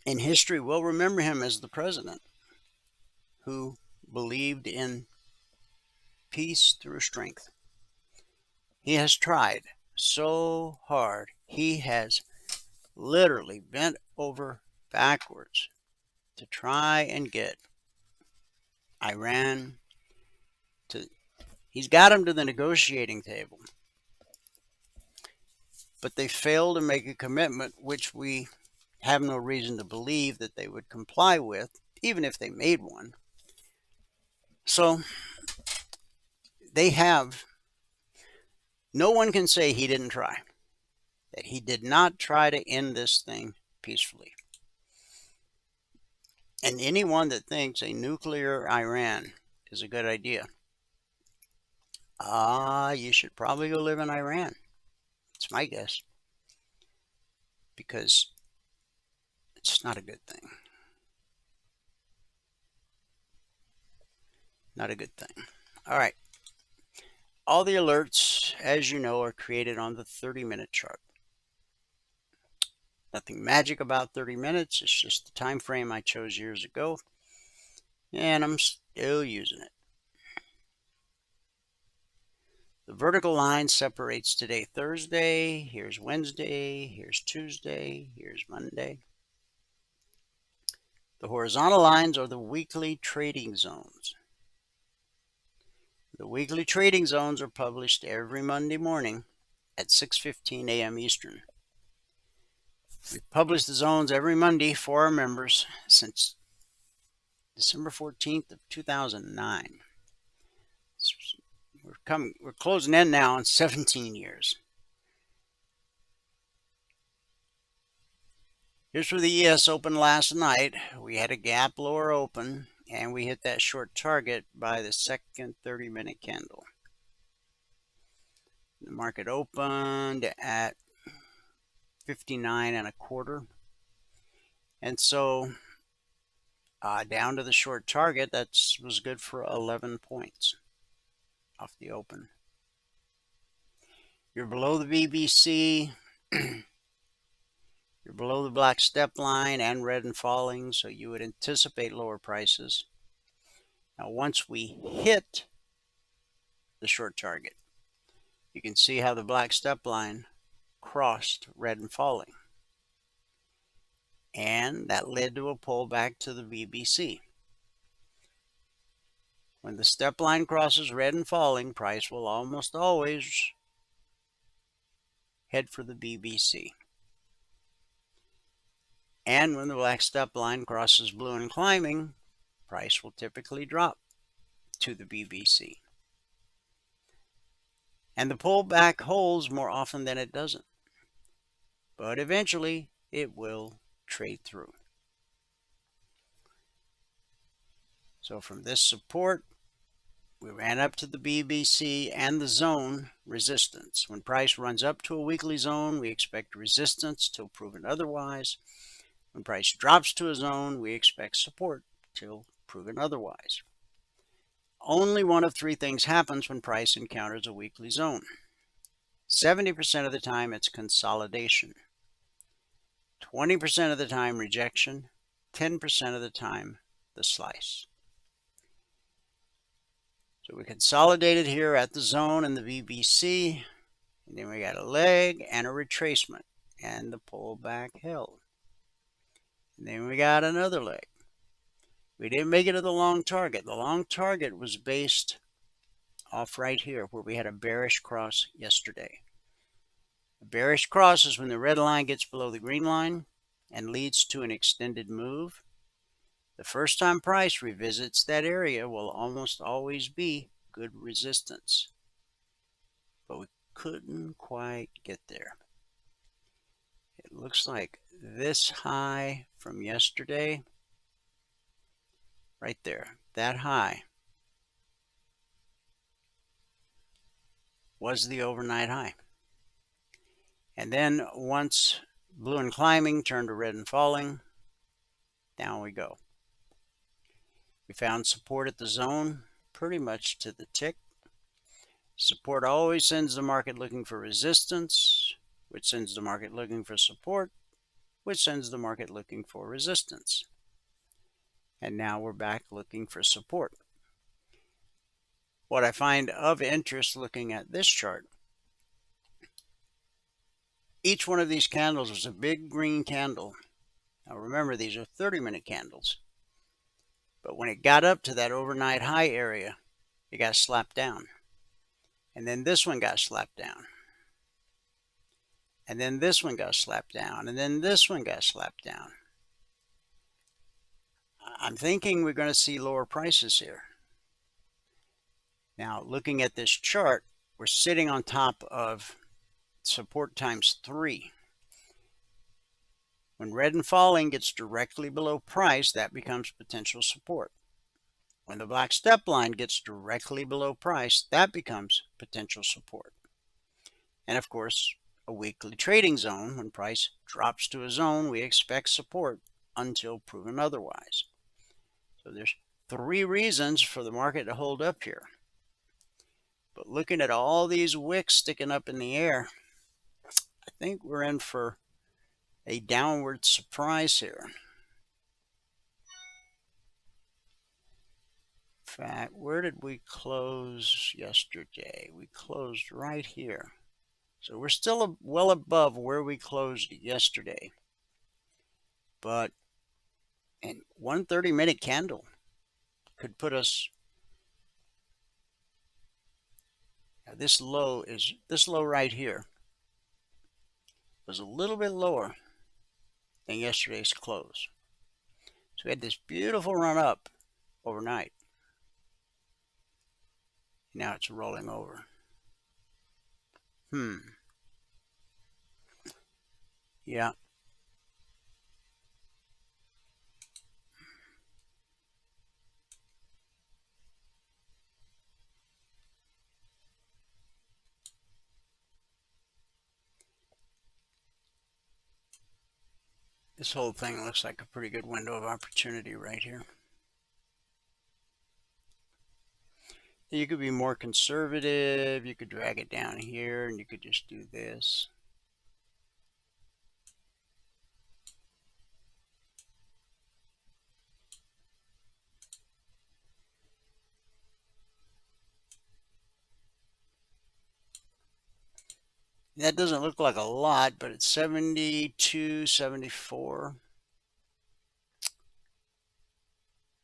And history will remember him as the president who believed in peace through strength. He has tried so hard. He has literally bent over backwards to try and get Iran to, he's got them to the negotiating table. But they failed to make a commitment which we have no reason to believe that they would comply with, even if they made one. So they have, no one can say he didn't try, that he did not try to end this thing peacefully. And anyone that thinks a nuclear Iran is a good idea, you should probably go live in Iran. It's my guess. Because it's not a good thing. Not a good thing. All right. All the alerts, as you know, are created on the 30-minute chart. Nothing magic about 30 minutes. It's just the time frame I chose years ago. And I'm still using it. The vertical line separates today, Thursday. Here's Wednesday. Here's Tuesday. Here's Monday. The horizontal lines are the weekly trading zones. The weekly trading zones are published every Monday morning at 6:15 a.m. Eastern. We've published the zones every Monday for our members since December 14th of 2009. We're closing in now on 17 years. Here's where the ES opened last night. We had a gap lower open, and we hit that short target by the second 30-minute candle. The market opened at 59 and a quarter. And so down to the short target, that was good for 11 points off the open. You're below the BBC. You're below the black step line and red and falling, so you would anticipate lower prices. Now, once we hit the short target, you can see how the black step line crossed red and falling. And that led to a pullback to the BBC. When the step line crosses red and falling, price will almost always head for the BBC. And when the black step line crosses blue and climbing, price will typically drop to the BBC. And the pullback holds more often than it doesn't. But eventually, it will trade through. So from this support, we ran up to the BBC and the zone resistance. When price runs up to a weekly zone, we expect resistance till proven otherwise. When price drops to a zone, we expect support till proven otherwise. Only one of three things happens when price encounters a weekly zone. 70% of the time, it's consolidation. 20% of the time, rejection. 10% of the time, the slice. So we consolidated here at the zone and the BBC, and then we got a leg and a retracement, and the pullback held. And then we got another leg. We didn't make it to the long target. The long target was based off right here where we had a bearish cross yesterday. A bearish cross is when the red line gets below the green line and leads to an extended move. The first time price revisits that area will almost always be good resistance. But we couldn't quite get there. It looks like this high from yesterday, right there, that high was the overnight high. And then once blue and climbing turned to red and falling, down we go. We found support at the zone pretty much to the tick. Support always sends the market looking for resistance, which sends the market looking for support, which sends the market looking for resistance. And now we're back looking for support. What I find of interest looking at this chart, each one of these candles was a big green candle. Now remember, these are 30-minute candles. But when it got up to that overnight high area, it got slapped down. And then this one got slapped down. And then this one got slapped down. And then this one got slapped down. I'm thinking we're going to see lower prices here. Now, looking at this chart, we're sitting on top of support times 3. When red and falling gets directly below price, that becomes potential support. When the black step line gets directly below price, that becomes potential support. And of course, a weekly trading zone, when price drops to a zone, we expect support until proven otherwise. So there's 3 reasons for the market to hold up here. But looking at all these wicks sticking up in the air, I think we're in for a downward surprise here. In fact, where did we close yesterday? We closed right here. So we're still well above where we closed yesterday. But and one 30-minute candle could put us, this low right here was a little bit lower than yesterday's close. So we had this beautiful run up overnight. Now it's rolling over. Yeah. This whole thing looks like a pretty good window of opportunity right here. You could be more conservative. You could drag it down here and you could just do this. That doesn't look like a lot, but it's 72, 74.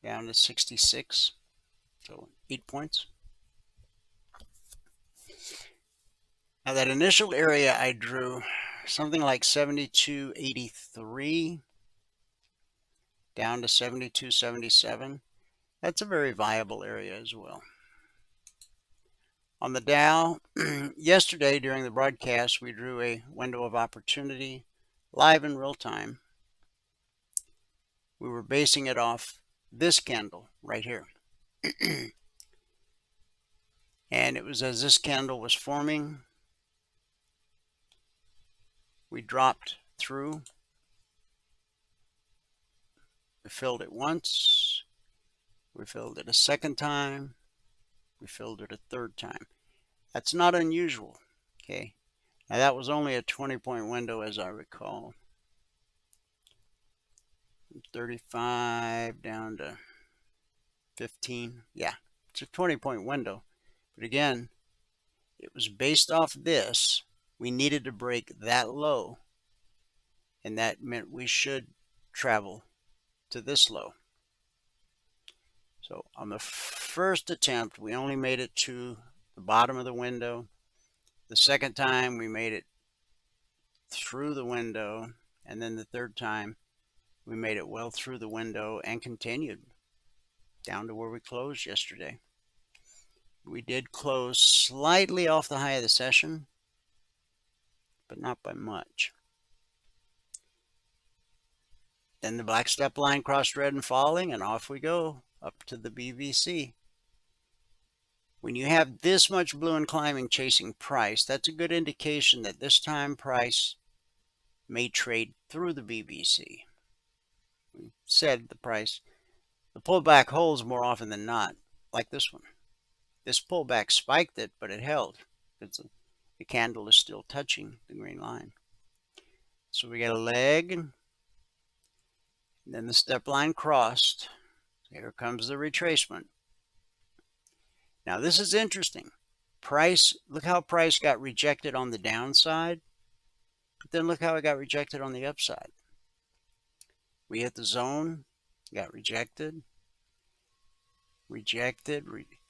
Down to 66. So 8 points. Now that initial area I drew, something like 72.83 down to 72.77. That's a very viable area as well. On the Dow, yesterday during the broadcast, we drew a window of opportunity live in real time. We were basing it off this candle right here. And it was as this candle was forming, we dropped through. We filled it once. We filled it a second time. We filled it a third time. That's not unusual, okay? Now that was only a 20-point window as I recall. From 35 down to 15. Yeah, it's a 20-point window. But again, it was based off this. We needed to break that low, and that meant we should travel to this low. So on the first attempt, we only made it to the bottom of the window. The second time, we made it through the window. And then the third time, we made it well through the window and continued down to where we closed yesterday. We did close slightly off the high of the session, but not by much. Then the black step line crossed red and falling, and off we go up to the BVC. When you have this much blue and climbing chasing price, that's a good indication that this time price may trade through the BVC. We said the pullback holds more often than not, like this one. This pullback spiked it, but it held because the candle is still touching the green line. So we got a leg, and then the step line crossed. Here comes the retracement. Now this is interesting. Price, look how price got rejected on the downside, but then look how it got rejected on the upside. We hit the zone, got rejected,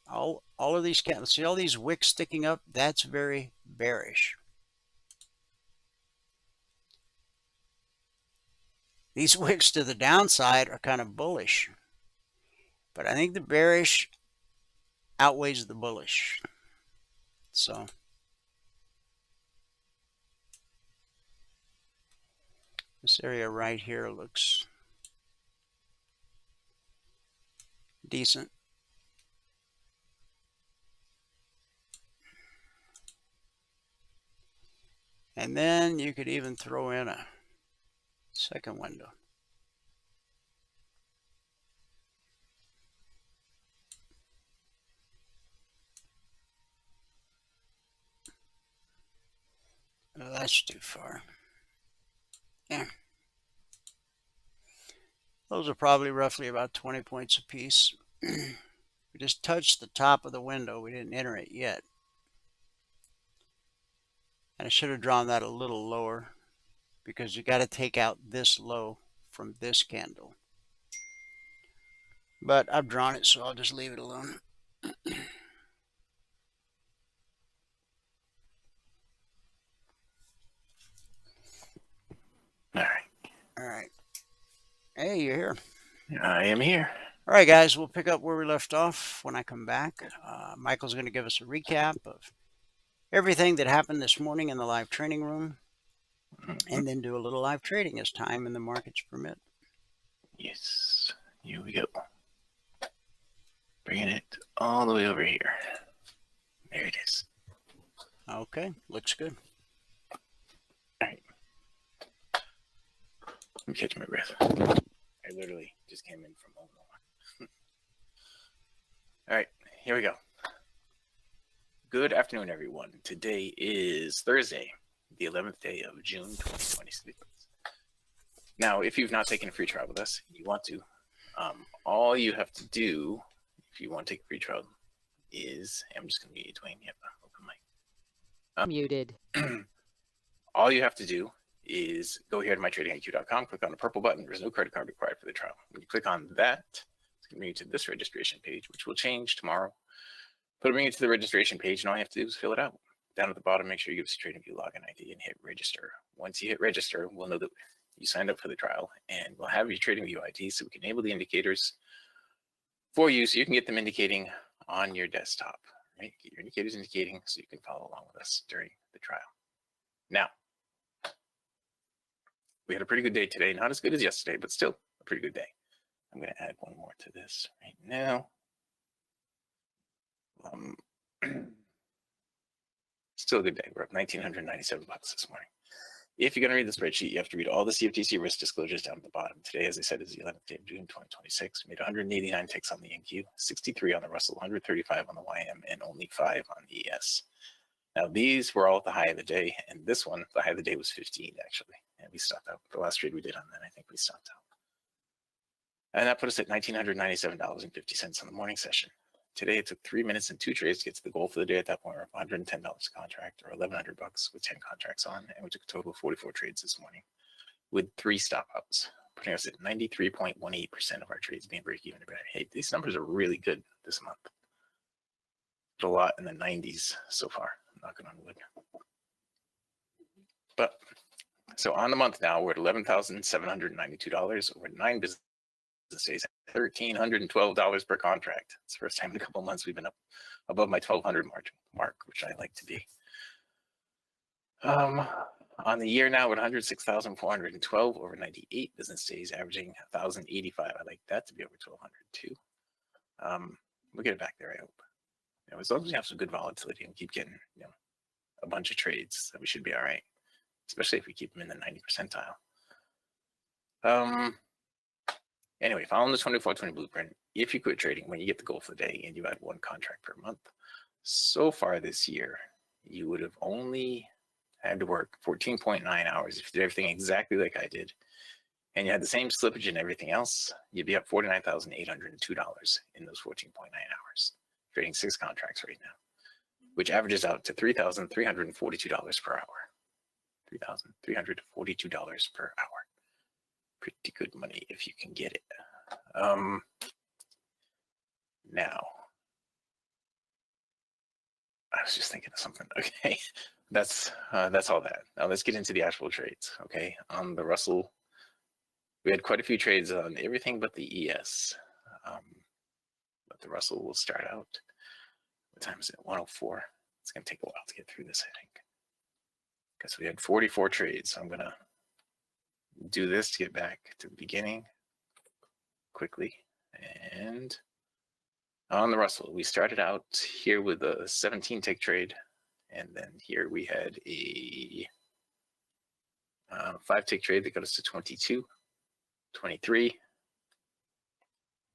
all of these candles. See all these wicks sticking up? That's very bearish. These wicks to the downside are kind of bullish, but I think the bearish outweighs the bullish. So this area right here looks decent. And then you could even throw in a second window. Oh, that's too far. Yeah. Those are probably roughly about 20 points apiece. We just touched the top of the window. We didn't enter it yet. And I should have drawn that a little lower because you got to take out this low from this candle. But I've drawn it, so I'll just leave it alone. All right. Hey, you're here. I am here. All right, guys, we'll pick up where we left off when I come back. Michael's going to give us a recap of everything that happened this morning in the live training room, and then do a little live trading as time and the markets permit. Yes. Here we go. Bringing it all the way over here. There it is. Okay, looks good. All right. me catch my breath. I literally just came in from home. All right, here we go. Good afternoon, everyone. Today is Thursday, the 11th day of June 2026. Now, if you've not taken a free trial with us, you want to, all you have to do, if you want to take a free trial, is, I'm just going to mute Dwayne. Yep, open mic. Muted. All you have to do is go here to mytradingiq.com, click on the purple button. There's no credit card required for the trial. When you click on that, it's going to bring you to this registration page, which will change tomorrow. But it'll bring you to the registration page, and all you have to do is fill it out. Down at the bottom, make sure you give us a TradingView login ID and hit register. Once you hit register, we'll know that you signed up for the trial, and we'll have your TradingView ID so we can enable the indicators for you so you can get them indicating on your desktop, right? Get your indicators indicating so you can follow along with us during the trial. Now, we had a pretty good day today. Not as good as yesterday, but still a pretty good day. I'm going to add one more to this right now. Still a good day. We're up $1,997 this morning. If you're going to read the spreadsheet, you have to read all the CFTC risk disclosures down at the bottom. Today, as I said, is the 11th day of June 2026. We made 189 ticks on the NQ, 63 on the Russell, 135 on the YM, and only 5 on the ES. Now, these were all at the high of the day, and this one, the high of the day was 15, actually. And we stopped out. The last trade we did on that, I think we stopped out. And that put us at $1,997.50 on the morning session. Today, it took 3 minutes and 2 trades to get to the goal for the day at that point, of $110 a contract, or $1,100 with 10 contracts on. And we took a total of 44 trades this morning with 3 stop outs, putting us at 93.18% of our trades being break even. Hey, these numbers are really good this month. A lot in the 90s so far, knocking on wood. But so on the month now, we're at $11,792 over 9 business days, $1,312 per contract. It's the first time in a couple of months we've been up above my 1,200 mark, which I like to be. On the year now, we're at $106,412 over 98 business days, averaging $1,085. I like that to be over 1,200 too. We'll get it back there, I hope. You know, as long as we have some good volatility and keep getting, you know, a bunch of trades, that we should be all right, especially if we keep them in the 90 percentile. Anyway, following the 24/20 blueprint, if you quit trading when you get the goal for the day and you add 1 contract per month, so far this year, you would have only had to work 14.9 hours. If you did everything exactly like I did, and you had the same slippage and everything else, you'd be up $49,802 in those 14.9 hours, trading 6 contracts right now, which averages out to $3,342 per hour. $3,342 per hour. Pretty good money if you can get it. Now, I was just thinking of something. Okay, that's all that. Now let's get into the actual trades. Okay, on the Russell, we had quite a few trades on everything but the ES. But the Russell will start out. What time is it? 104. It's gonna take a while to get through this, I think, because we had 44 trades. So I'm gonna do this to get back to the beginning quickly. And on the Russell, we started out here with a 17 tick trade, and then here we had a 5 tick trade that got us to 22, 23.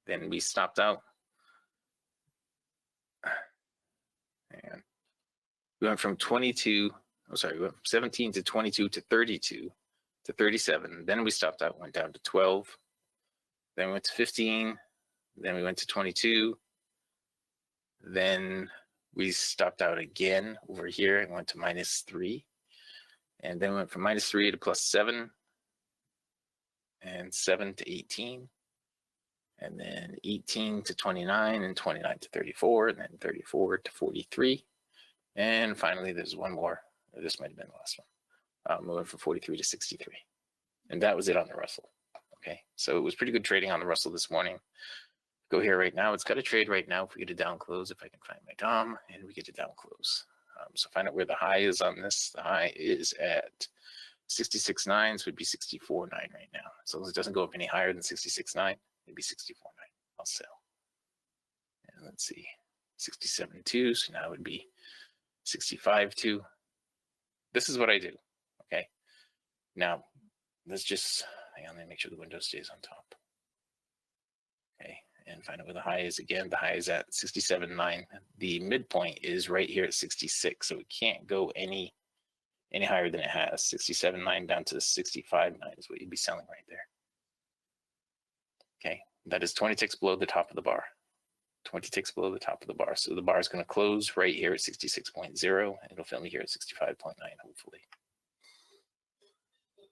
Then we stopped out, and we went from 22, we went from 17 to 22 to 32 to 37. Then we stopped out, went down to 12. Then we went to 15. Then we went to 22. Then we stopped out again over here and went to -3. And then we went from -3 to +7. And 7 to 18. And then 18 to 29, and 29 to 34, and then 34 to 43. And finally, there's one more. This might have been the last one. We went from 43 to 63. And that was it on the Russell. Okay, so it was pretty good trading on the Russell this morning. Go here right now. It's got a trade right now. If we get a down close, if I can find my DOM, and we get a down close. So find out where the high is on this. The high is at 66.9, so it'd be 64.9 right now. So it doesn't go up any higher than 66.9. It'd be 64.9. I'll sell. And let's see, 67.2. So now it would be 65.2. This is what I do. Okay. Now let's just Hang on, let me make sure the window stays on top. Okay, and find out where the high is again. The high is at 67.9. The midpoint is right here at 66, so it can't go any higher than it has. 67.9 down to 65.9 is what you'd be selling right there. Okay, that is 20 ticks below the top of the bar. 20 ticks below the top of the bar. So the bar is going to close right here at 66.0. It'll fill me here at 65.9, hopefully.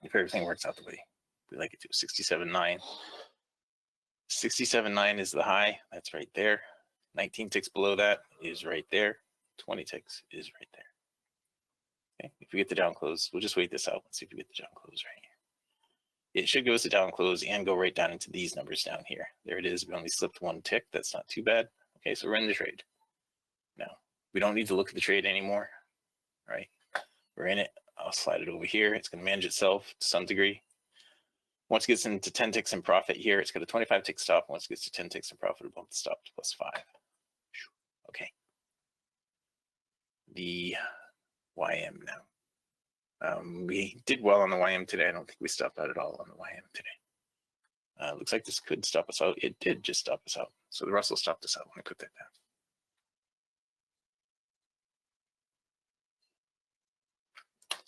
If everything works out the way we like it to. 67.9. 67.9 is the high. That's right there. 19 ticks below that is right there. 20 ticks is right there. Okay, if we get the down close, we'll just wait this out and see if we get the down close right here. It should go as a down close and go right down into these numbers down here. There it is. We only slipped one tick. That's not too bad. Okay, so we're in the trade. Now, we don't need to look at the trade anymore, right? We're in it. I'll slide it over here. It's going to manage itself to some degree. Once it gets into 10 ticks in profit here, it's got a 25 tick stop. Once it gets to 10 ticks in profit, it'll bump the stop to +5. Okay. The YM now. We did well on the YM today. I don't think we stopped out at all on the YM today. Looks like this could stop us out. It did just stop us out. So the Russell stopped us out when I put that down.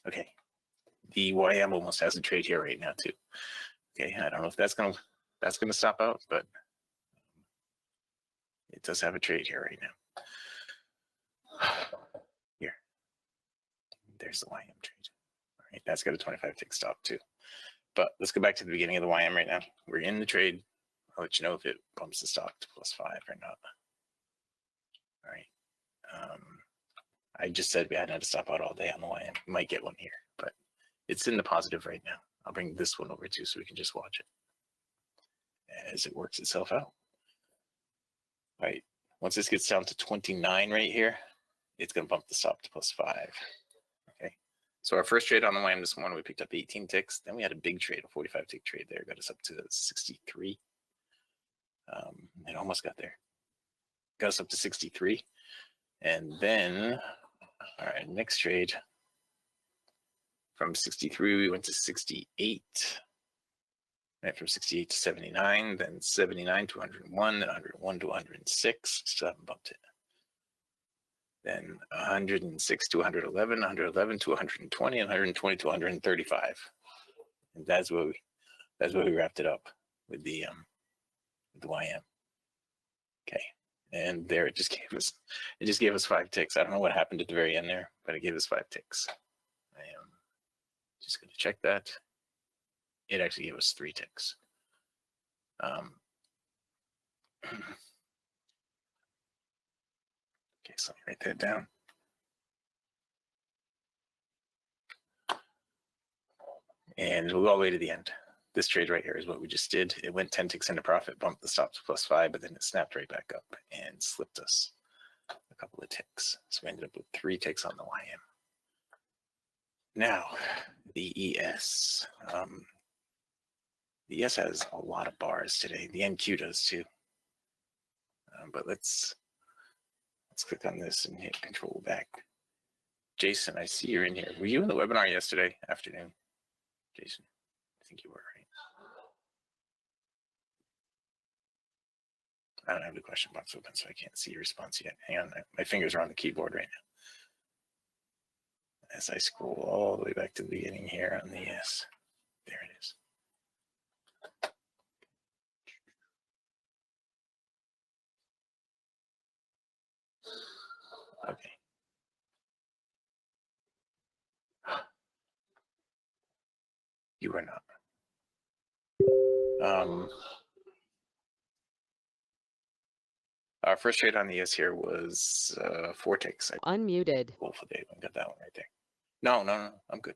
Okay. The YM almost has a trade here right now too. Okay, I don't know if that's gonna stop out, but it does have a trade here right now. Here. There's the YM trade. All right, that's got a 25 tick stop too. But let's go back to the beginning of the YM right now. We're in the trade. I'll let you know if it bumps the stop to +5 or not. All right. I just said we hadn't had to stop out all day on the YM. We might get one here, but it's in the positive right now. I'll bring this one over too so we can just watch it as it works itself out. All right. Once this gets down to 29 right here, it's going to bump the stop to +5. Okay. So our first trade on the YM this morning, we picked up 18 ticks. Then we had a big trade, a 45 tick trade there. Got us up to 63. It almost got there. Got us up to 63. And then our next trade, from 63, we went to 68. Right, from 68 to 79, then 79 to 101, then 101 to 106. Still haven't bumped it. Then 106 to 111, 111 to 120, and 120 to 135. And that's where we wrapped it up with the YM. Okay. And there it just gave us 5 ticks. I don't know what happened at the very end there, but it gave us 5 ticks. I am just going to check that. It actually gave us 3 ticks. Okay, so let me write that down. And we'll go all the way to the end. This trade right here is what we just did. It went 10 ticks into profit, bumped the stop to +5, but then it snapped right back up and slipped us a couple of ticks. So we ended up with 3 ticks on the YM. Now, the ES. The ES has a lot of bars today. The NQ does too. But let's click on this and hit Control back. Jason, I see you're in here. Were you in the webinar yesterday afternoon? Jason, I think you were, right? I don't have the question box open, so I can't see your response yet. Hang on, my fingers are on the keyboard right now. As I scroll all the way back to the beginning here on the ES, there it is. Okay. You are not. Our first trade on the ES here was 4 ticks. Unmuted. Hopefully I got that one right there. No, I'm good.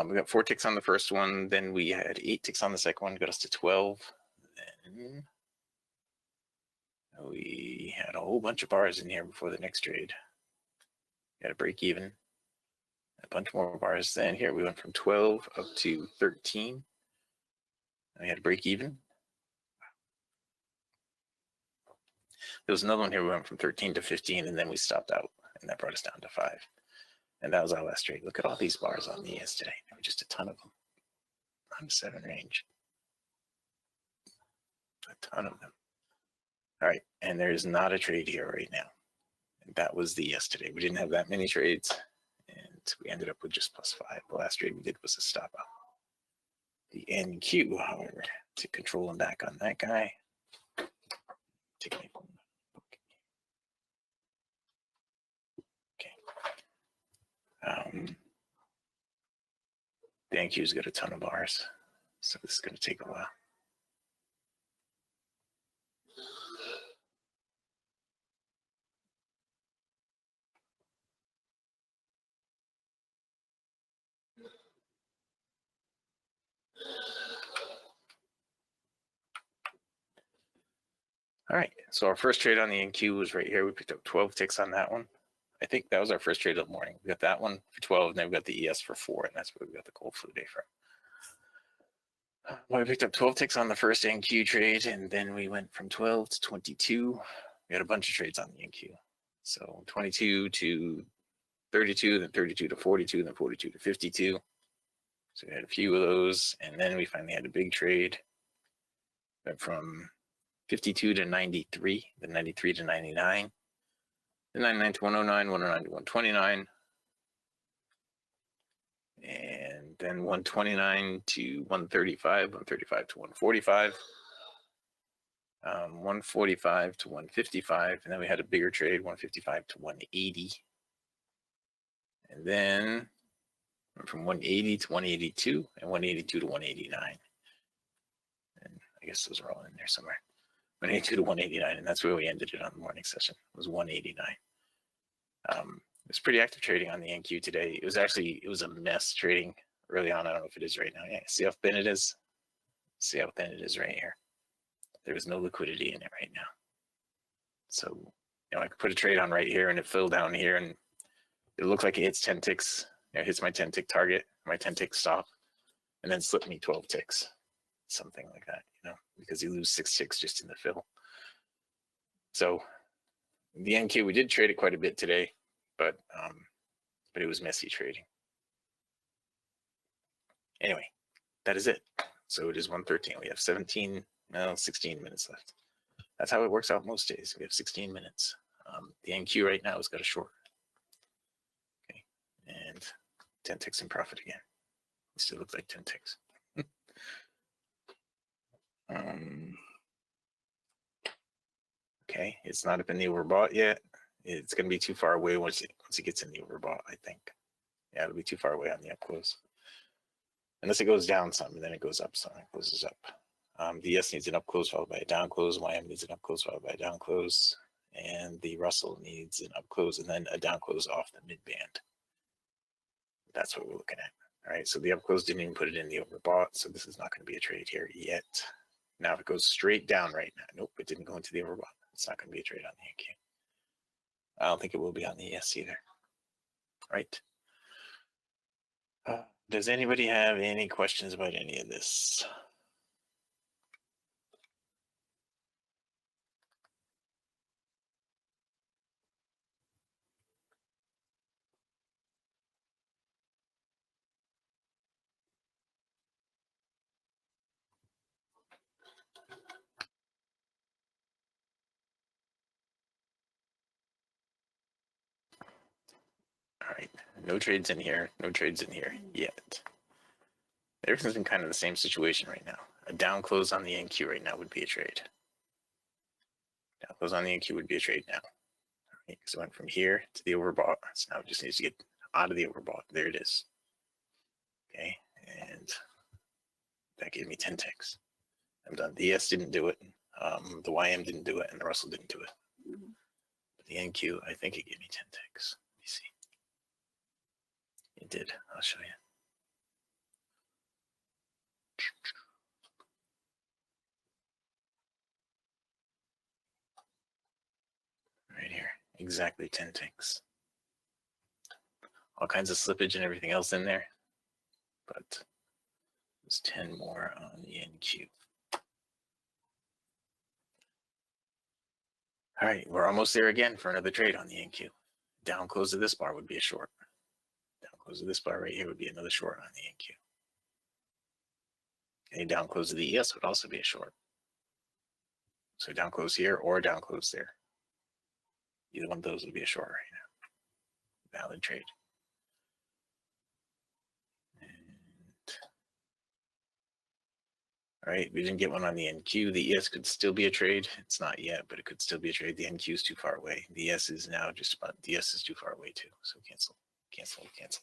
We got 4 ticks on the first one. Then we had 8 ticks on the second one, got us to 12. Then we had a whole bunch of bars in here before the next trade. Got a break even. A bunch more bars. Then here we went from 12 up to 13. We had a break even. There was another one here. We went from 13 to 15, and then we stopped out, and that brought us down to 5. And that was our last trade. Look at all these bars on the ES today. There were just a ton of them. on the 7 range. A ton of them. All right, and there's not a trade here right now. And that was the yesterday. We didn't have that many trades, and we ended up with just +5. The last trade we did was a stop out. The NQ, however, to control him back on that guy. Take my phone. Okay. The NQ's got a ton of bars, so this is going to take a while. All right, so our first trade on the NQ was right here. We picked up 12 ticks on that one. I think that was our first trade of the morning. We got that one for 12, and then we got the ES for 4, and that's where we got the cold flu day from. Well, we picked up 12 ticks on the first NQ trade, and then we went from 12 to 22. We had a bunch of trades on the NQ. So 22 to 32, then 32 to 42, then 42 to 52. So we had a few of those, and then we finally had a big trade. Went from 52 to 93, then 93 to 99, then 99 to 109, 109 to 129, and then 129 to 135, 135 to 145, 145 to 155, and then we had a bigger trade, 155 to 180, and then went from 180 to 182, and 182 to 189, and I guess those are all in there somewhere. 182 to 189, and that's where we ended it on the morning session. It was 189. It was pretty active trading on the NQ today. It was a mess trading early on. I don't know if it is right now. Yeah, see how thin it is? See how thin it is right here? There was no liquidity in it right now. So, I could put a trade on right here, and it filled down here, and it looked like it hits 10 ticks. It hits my 10 tick target, my 10 tick stop, and then slip me 12 ticks. Something like that, because you lose 6 ticks just in the fill. So the NQ, we did trade it quite a bit today, but it was messy trading. Anyway, that is it. So it is 1:13. We have 16 minutes left. That's how it works out most days. We have 16 minutes. The NQ right now has got a short. Okay, and 10 ticks in profit again. It still looks like 10 ticks. Okay, it's not up in the overbought yet. It's going to be too far away once it gets in the overbought, I think. Yeah, it'll be too far away on the up close. Unless it goes down some, and then it goes up some, it closes up. The ES needs an up close followed by a down close. YM needs an up close followed by a down close. And the Russell needs an up close and then a down close off the mid band. That's what we're looking at. All right, so the up close didn't even put it in the overbought, so this is not going to be a trade here yet. Now, if it goes straight down right now, nope, it didn't go into the overbought. It's not going to be a trade on the NQ. I don't think it will be on the ES either. All right. Does anybody have any questions about any of this? All right, no trades in here, no trades in here yet. Everything's in kind of the same situation right now. A down close on the NQ right now would be a trade. Down close on the NQ would be a trade now. All right, so it went from here to the overbought. So now it just needs to get out of the overbought. There it is. Okay, and that gave me 10 ticks. I'm done. The ES didn't do it. The YM didn't do it, and the Russell didn't do it. But the NQ, I think it gave me 10 ticks. Let me see. It did. I'll show you. Right here. Exactly 10 ticks. All kinds of slippage and everything else in there. But there's 10 more on the NQ. All right, we're almost there again for another trade on the NQ. Down close of this bar would be a short. Down close of this bar right here would be another short on the NQ. A down close of the ES would also be a short. So down close here or down close there. Either one of those would be a short right now. Valid trade. All right, we didn't get one on the NQ. The ES could still be a trade. It's not yet, but it could still be a trade. The NQ is too far away. The ES is now just about, the ES is too far away too. So cancel, cancel, cancel.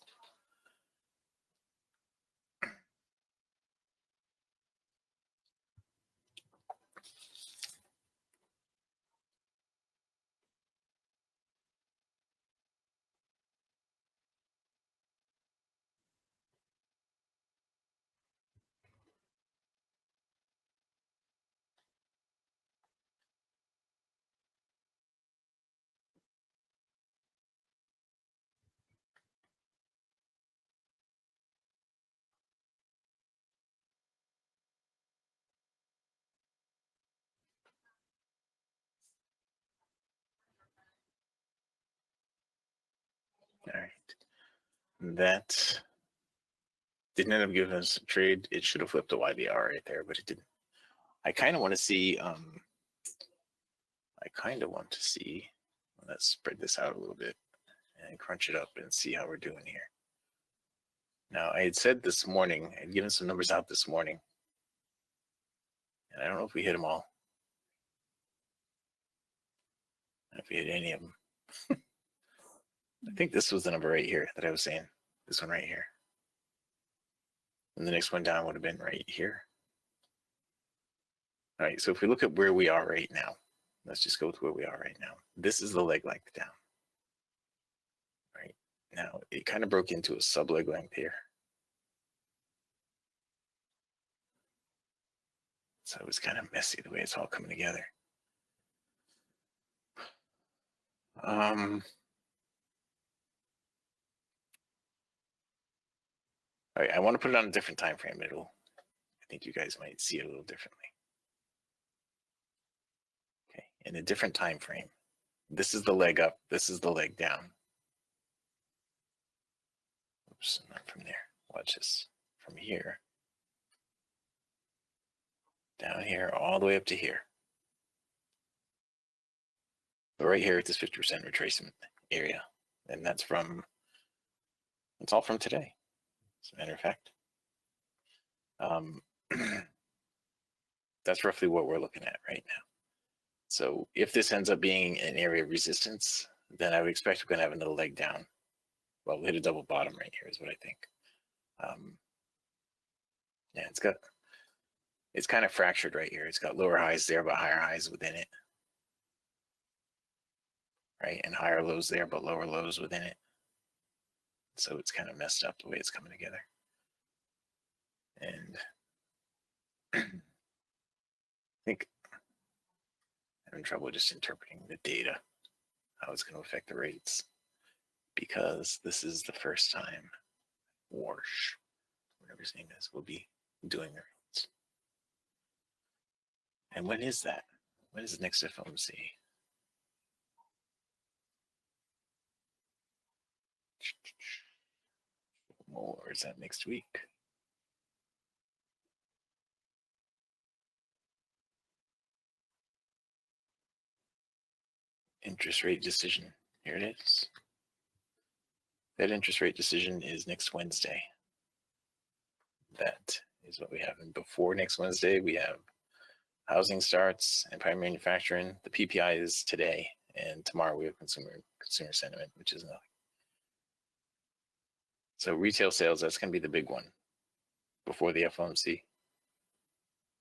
All right, that didn't end up giving us a trade. It should have flipped a YBR right there, but it didn't. I kind of want to see, let's spread this out a little bit and crunch it up and see how we're doing here. Now, I had said this morning, I had given some numbers out this morning, and I don't know if we hit them all. I don't know if we hit any of them. I think this was the number right here that I was saying, this one right here. And the next one down would have been right here. All right, so if we look at where we are right now, let's just go with where we are right now. This is the leg length down. Right now, it kind of broke into a sub leg length here. So it was kind of messy the way it's all coming together. All right, I want to put it on a different time frame. I think you guys might see it a little differently. Okay, in a different time frame. This is the leg up, this is the leg down. Oops, not from there. Watch this. From here, down here, all the way up to here. But right here at this 50% retracement area. And that's all from today, as a matter of fact. That's roughly what we're looking at right now. So if this ends up being an area of resistance, then I would expect we're going to have another leg down. Well, we'll hit a double bottom right here is what I think. Yeah, it's kind of fractured right here. It's got lower highs there, but higher highs within it. Right, and higher lows there, but lower lows within it. So it's kind of messed up the way it's coming together. And I think I'm having trouble just interpreting the data, how it's going to affect the rates, because this is the first time Warsh, whatever his name is, will be doing the rates. And when is that? When is the next FOMC? Or is that next week? Interest rate decision. Here it is. That interest rate decision is next Wednesday. That is what we have. And before next Wednesday, we have housing starts and primary manufacturing. The PPI is today, and tomorrow we have consumer sentiment, which is nothing. So retail sales, that's going to be the big one before the FOMC.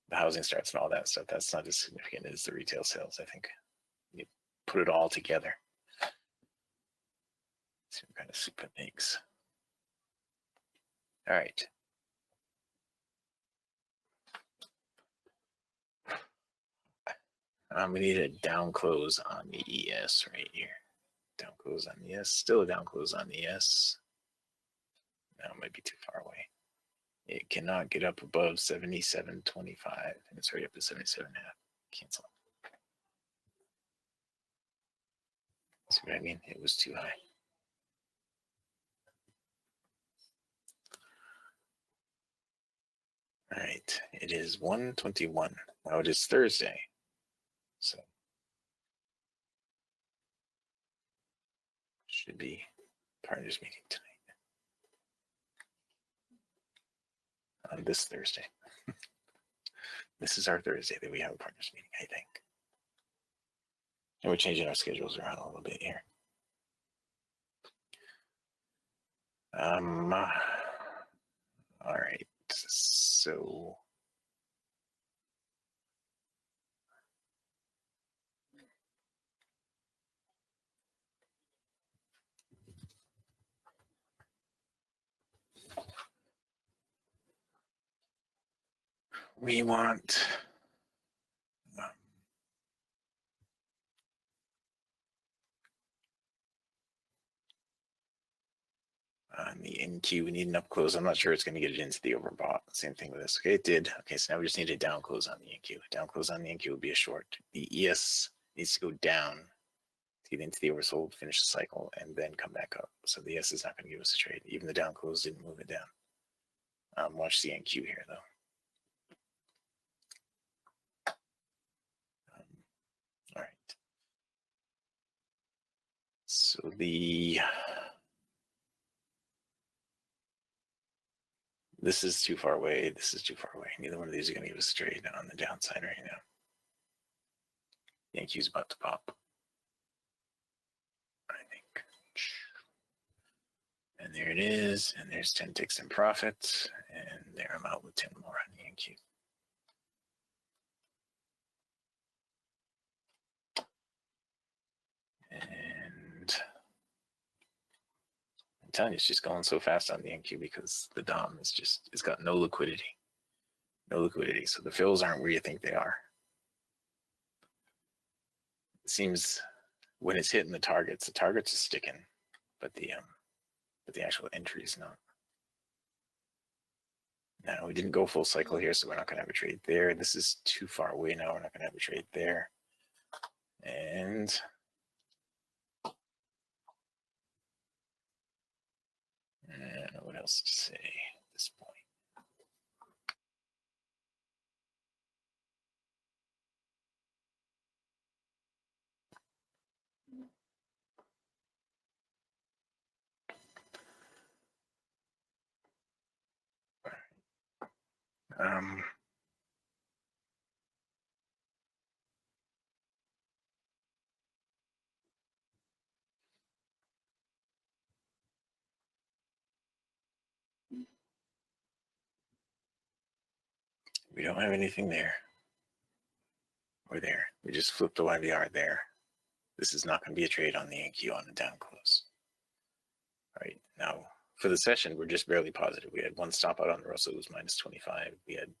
The housing starts and all that stuff, that's not as significant as the retail sales, I think. You put it all together. See what kind of soup it makes. All right. We need a down close on the ES right here. Down close on the ES, still a down close on the ES. Now it might be too far away. It cannot get up above 77.25, and it's right up to 77.5. Cancel. See what I mean? It was too high. All right, it is 1:21. Now it is Thursday. So should be partners meeting tonight. On this Thursday. This is our Thursday that we have a partners meeting, I think. And we're changing our schedules around a little bit here. All right, so we want on the NQ, we need an up close. I'm not sure it's going to get it into the overbought. Same thing with this. Okay, it did. Okay, so now we just need a down close on the NQ. Down close on the NQ would be a short. The ES needs to go down to get into the oversold, finish the cycle, and then come back up. So the ES is not going to give us a trade. Even the down close didn't move it down. Watch the NQ here, though. All right. So this is too far away. This is too far away. Neither one of these are going to give us a trade on the downside right now. The NQ is about to pop, I think. And there it is. And there's 10 ticks in profit. And there I'm out with 10 more on the NQ. And I'm telling you, it's just going so fast on the NQ because the DOM is just, it's got no liquidity. No liquidity. So the fills aren't where you think they are. It seems when it's hitting the targets are sticking, but the actual entry is not. Now we didn't go full cycle here, so we're not going to have a trade there. This is too far away now. We're not going to have a trade there. And I don't know what else to say at this point. We don't have anything there or there. We just flipped the YBR there. This is not going to be a trade on the NQ on the down close. All right, now for the session, we're just barely positive. We had one stop out on the Russell, it was minus 25. We had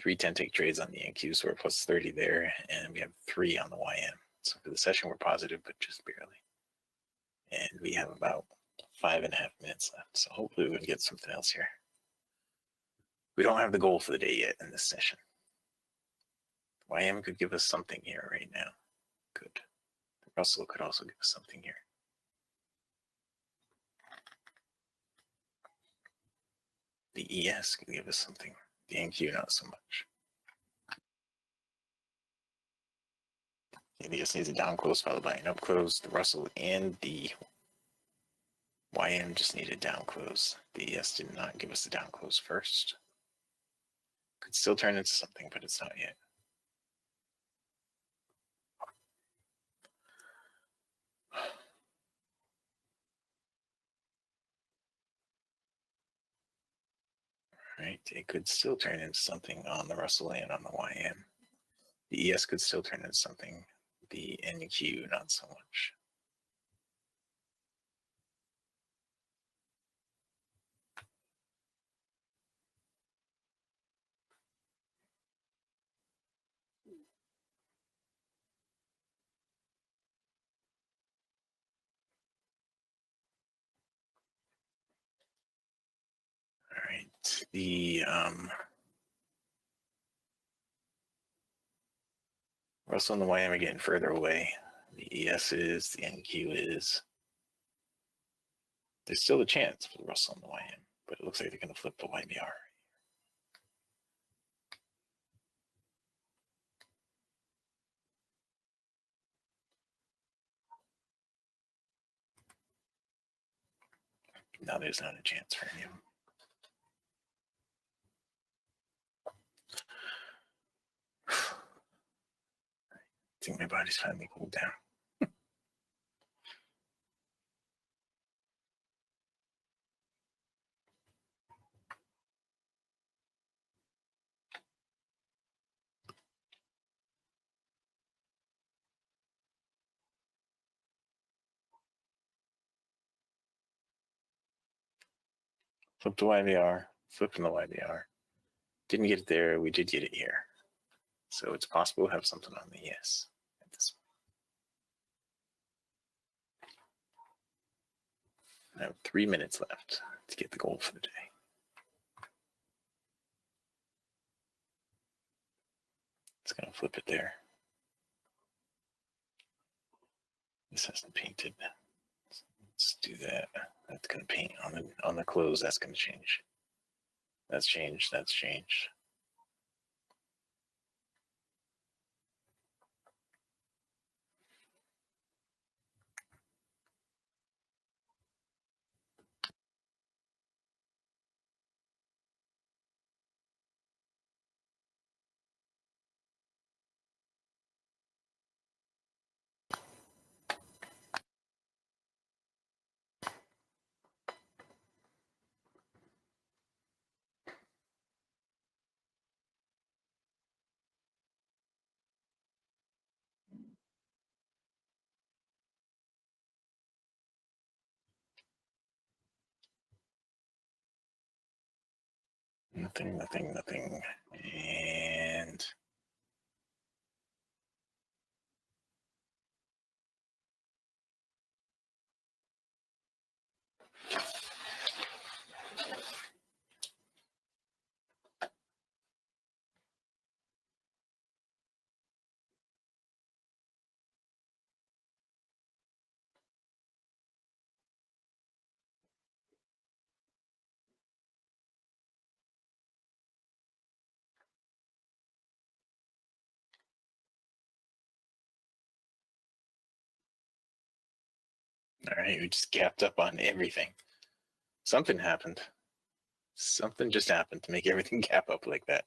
3 10-tick trades on the NQ, so we're plus 30 there, and we have 3 on the YM. So for the session, we're positive, but just barely. And we have about 5.5 minutes left, so hopefully we can get something else here. We don't have the goal for the day yet in this session. YM could give us something here right now. Good. The Russell could also give us something here. The ES can give us something. The NQ, not so much. The ES needs a down close followed by an up close. The Russell and the YM just need a down close. The ES did not give us the down close first. Could still turn into something, but it's not yet. Right, it could still turn into something on the Russell and on the YM. The ES could still turn into something. The NQ, not so much. All right, the Russell and the YM are getting further away. The ES is, the NQ is. There's still a chance for the Russell and the YM, but it looks like they're going to flip the YBR. No, there's not a chance for any of them. I think my body's finally cooled down. Flip the YVR, flipping the YVR. Didn't get it there, we did get it here. So it's possible to have something on the yes at this point. I have 3 minutes left to get the goal for the day. It's gonna flip it there. This hasn't painted. Let's do that. That's gonna paint on the close. That's gonna change. That's changed. That's changed. Nothing, nothing, nothing. And all right, we just gapped up on everything. Something happened. Something just happened to make everything gap up like that.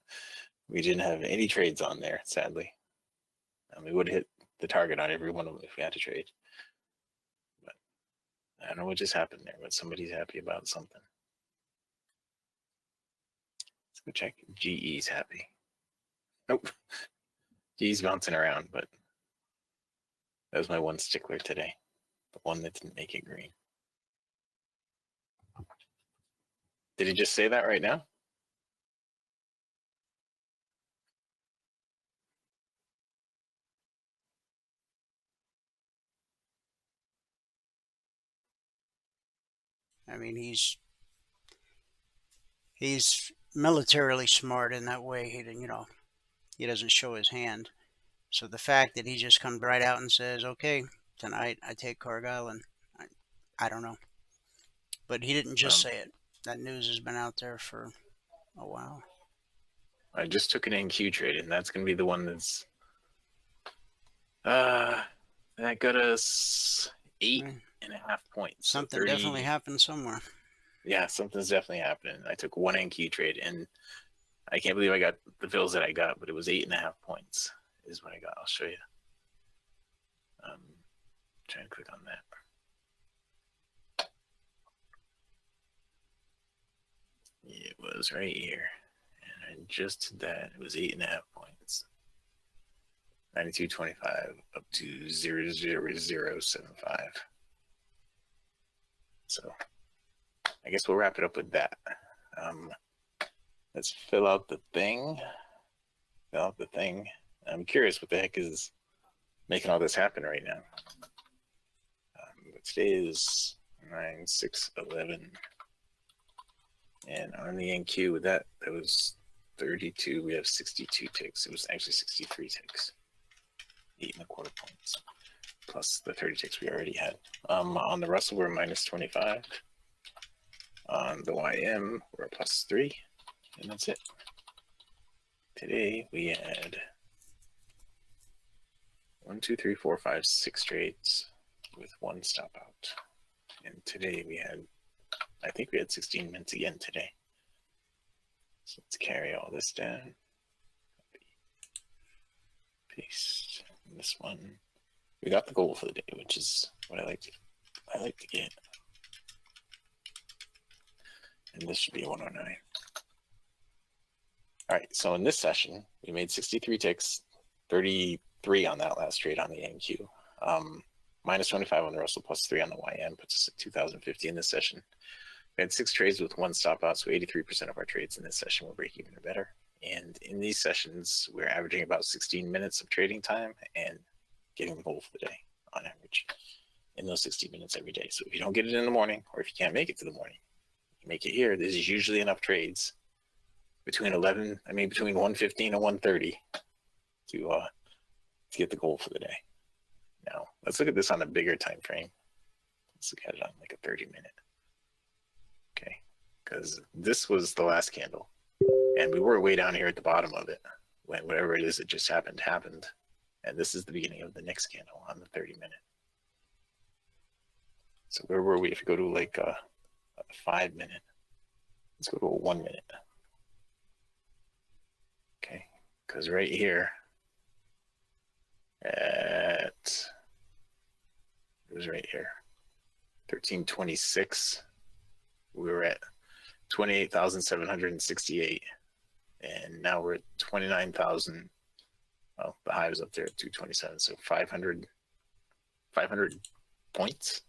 We didn't have any trades on there, sadly. We would have hit the target on every one of them if we had to trade. But I don't know what just happened there, but somebody's happy about something. Let's go check. GE's happy. Nope. GE's bouncing around, but that was my one stickler today. The one that didn't make it green. Did he just say that right now? I mean, he's militarily smart in that way. He doesn't show his hand. So the fact that he just comes right out and says, "Okay, tonight I take Cargill," and I don't know, but he didn't just say it. That news has been out there for a while. I just took an NQ trade, and that's going to be the one that's that got us 8.5 points. Something so 30, definitely happened somewhere. Yeah, something's definitely happening. I took one NQ trade, and I can't believe I got the fills that I got, but it was 8.5 points is what I got. I'll show you. Trying to click on that. It was right here. And I just did that. It was 8.5 points. 92.25 up to 0.0075. So I guess we'll wrap it up with that. Let's fill out the thing. Fill out the thing. I'm curious what the heck is making all this happen right now. Today is 9/6/11. And on the NQ with that was 32. We have 62 ticks. It was actually 63 ticks. 8.25 points. Plus the 30 ticks we already had. On the Russell, we're -25. On the YM, we're +3. And that's it. Today we had 1, 2, 3, 4, 5, 6 trades with one stop out. And today we had I think we had 16 minutes again today. So let's carry all this down. Paste this one. We got the goal for the day, which is what I like to get. And this should be 109. All right, so in this session, we made 63 ticks, 33 on that last trade on the NQ. Minus 25 on the Russell, plus 3 on the YM, puts us at 2050 in this session. We had 6 trades with 1 stop out, so 83% of our trades in this session will break even or better. And in these sessions, we're averaging about 16 minutes of trading time and getting the goal for the day on average in those 60 minutes every day. So if you don't get it in the morning, or if you can't make it to the morning, you make it here. There's usually enough trades between 1:15 and 1:30 to get the goal for the day. Now, let's look at this on a bigger time frame. Let's look at it on like a 30-minute. Okay, because this was the last candle, and we were way down here at the bottom of it when whatever it is that just happened. And this is the beginning of the next candle on the 30-minute. So where were we? If we go to like a 5-minute, let's go to a 1-minute. Okay, because right here it was right here, 1326. We were at 28,768, and now we're at 29,000. Well, the high was up there at 227, so 500 points.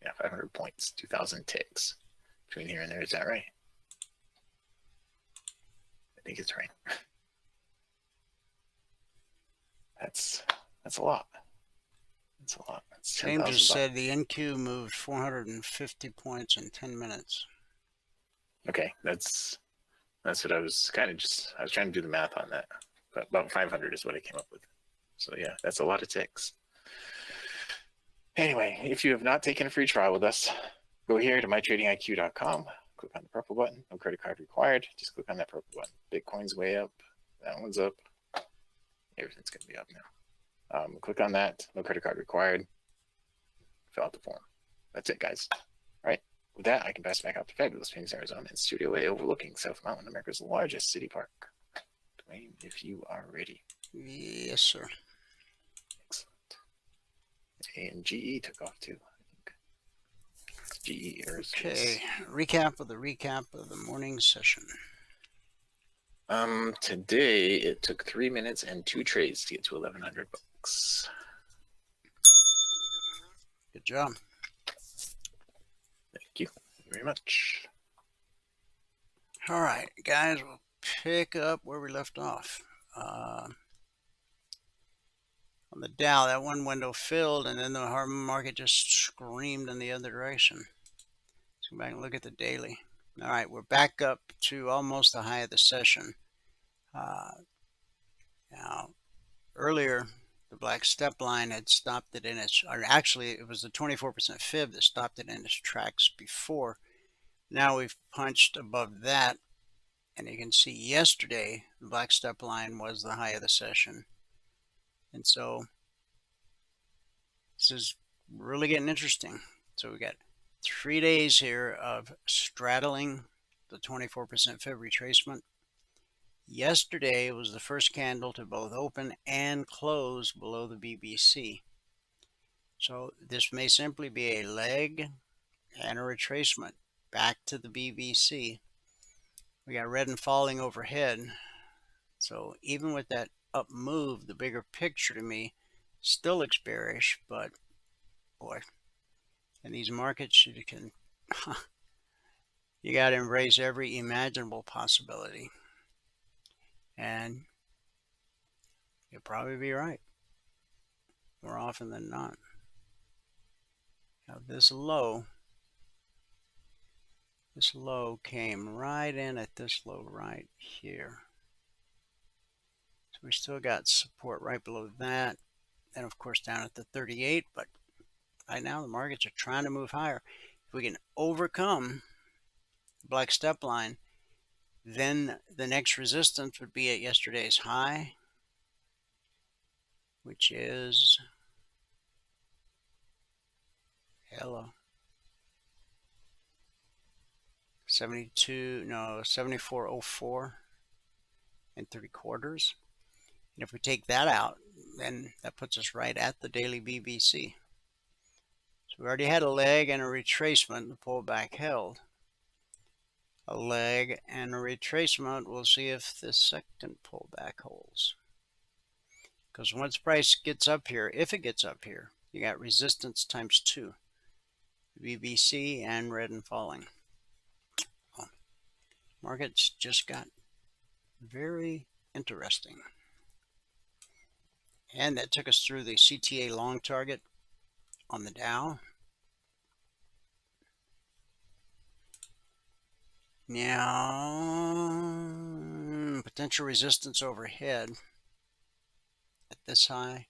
Yeah, 500 points, 2,000 ticks between here and there. Is that right? I think it's right. That's a lot. That's a lot. That's James just said the NQ moved 450 points in 10 minutes. Okay, that's what I was I was trying to do the math on that. But about 500 is what I came up with. So yeah, that's a lot of ticks. Anyway, if you have not taken a free trial with us, go here to mytradingiq.com, click on the purple button, no credit card required. Just click on that purple button. Bitcoin's way up. That one's up. Everything's going to be up now. Click on that, no credit card required. Fill out the form. That's it, guys. All right. With that, I can pass back out to fabulous Phoenix, Arizona, and Studio A overlooking South Mountain, America's largest city park. Dwayne, if you are ready. Yes, sir. Excellent. And GE took off too, I think. GE Aerospace. Okay, recap of the morning session. Today it took 3 minutes and 2 trades to get to $1,100. Good job. Thank you very much. All right, guys, we'll pick up where we left off. On the Dow, that one window filled, and then the market just screamed in the other direction. Let's go back and look at the daily. All right, we're back up to almost the high of the session. Now, earlier, the black step line had stopped it in its, or actually, it was the 24% fib that stopped it in its tracks before. Now we've punched above that, and you can see yesterday, the black step line was the high of the session. And so, this is really getting interesting. So we got 3 days here of straddling the 24% fib retracement. Yesterday was the first candle to both open and close below the BBC. So this may simply be a leg and a retracement back to the BBC. We got red and falling overhead. So even with that up move, the bigger picture to me still looks bearish, but boy, in these markets you can you got to embrace every imaginable possibility, and you'll probably be right more often than not. Now this low came right in at this low right here. So we still got support right below that, and of course down at the 38, but right now the markets are trying to move higher. If we can overcome the black step line, then the next resistance would be at yesterday's high, which is 74.04 and 3/4. And if we take that out, then that puts us right at the daily BBC. So we already had a leg and a retracement. The pullback held. A leg and a retracement. We'll see if this second pullback holds. Because once price gets up here, if it gets up here, you got resistance times 2. BBC and red and falling. Well, markets just got very interesting. And that took us through the CTA long target on the Dow. Now, potential resistance overhead at this high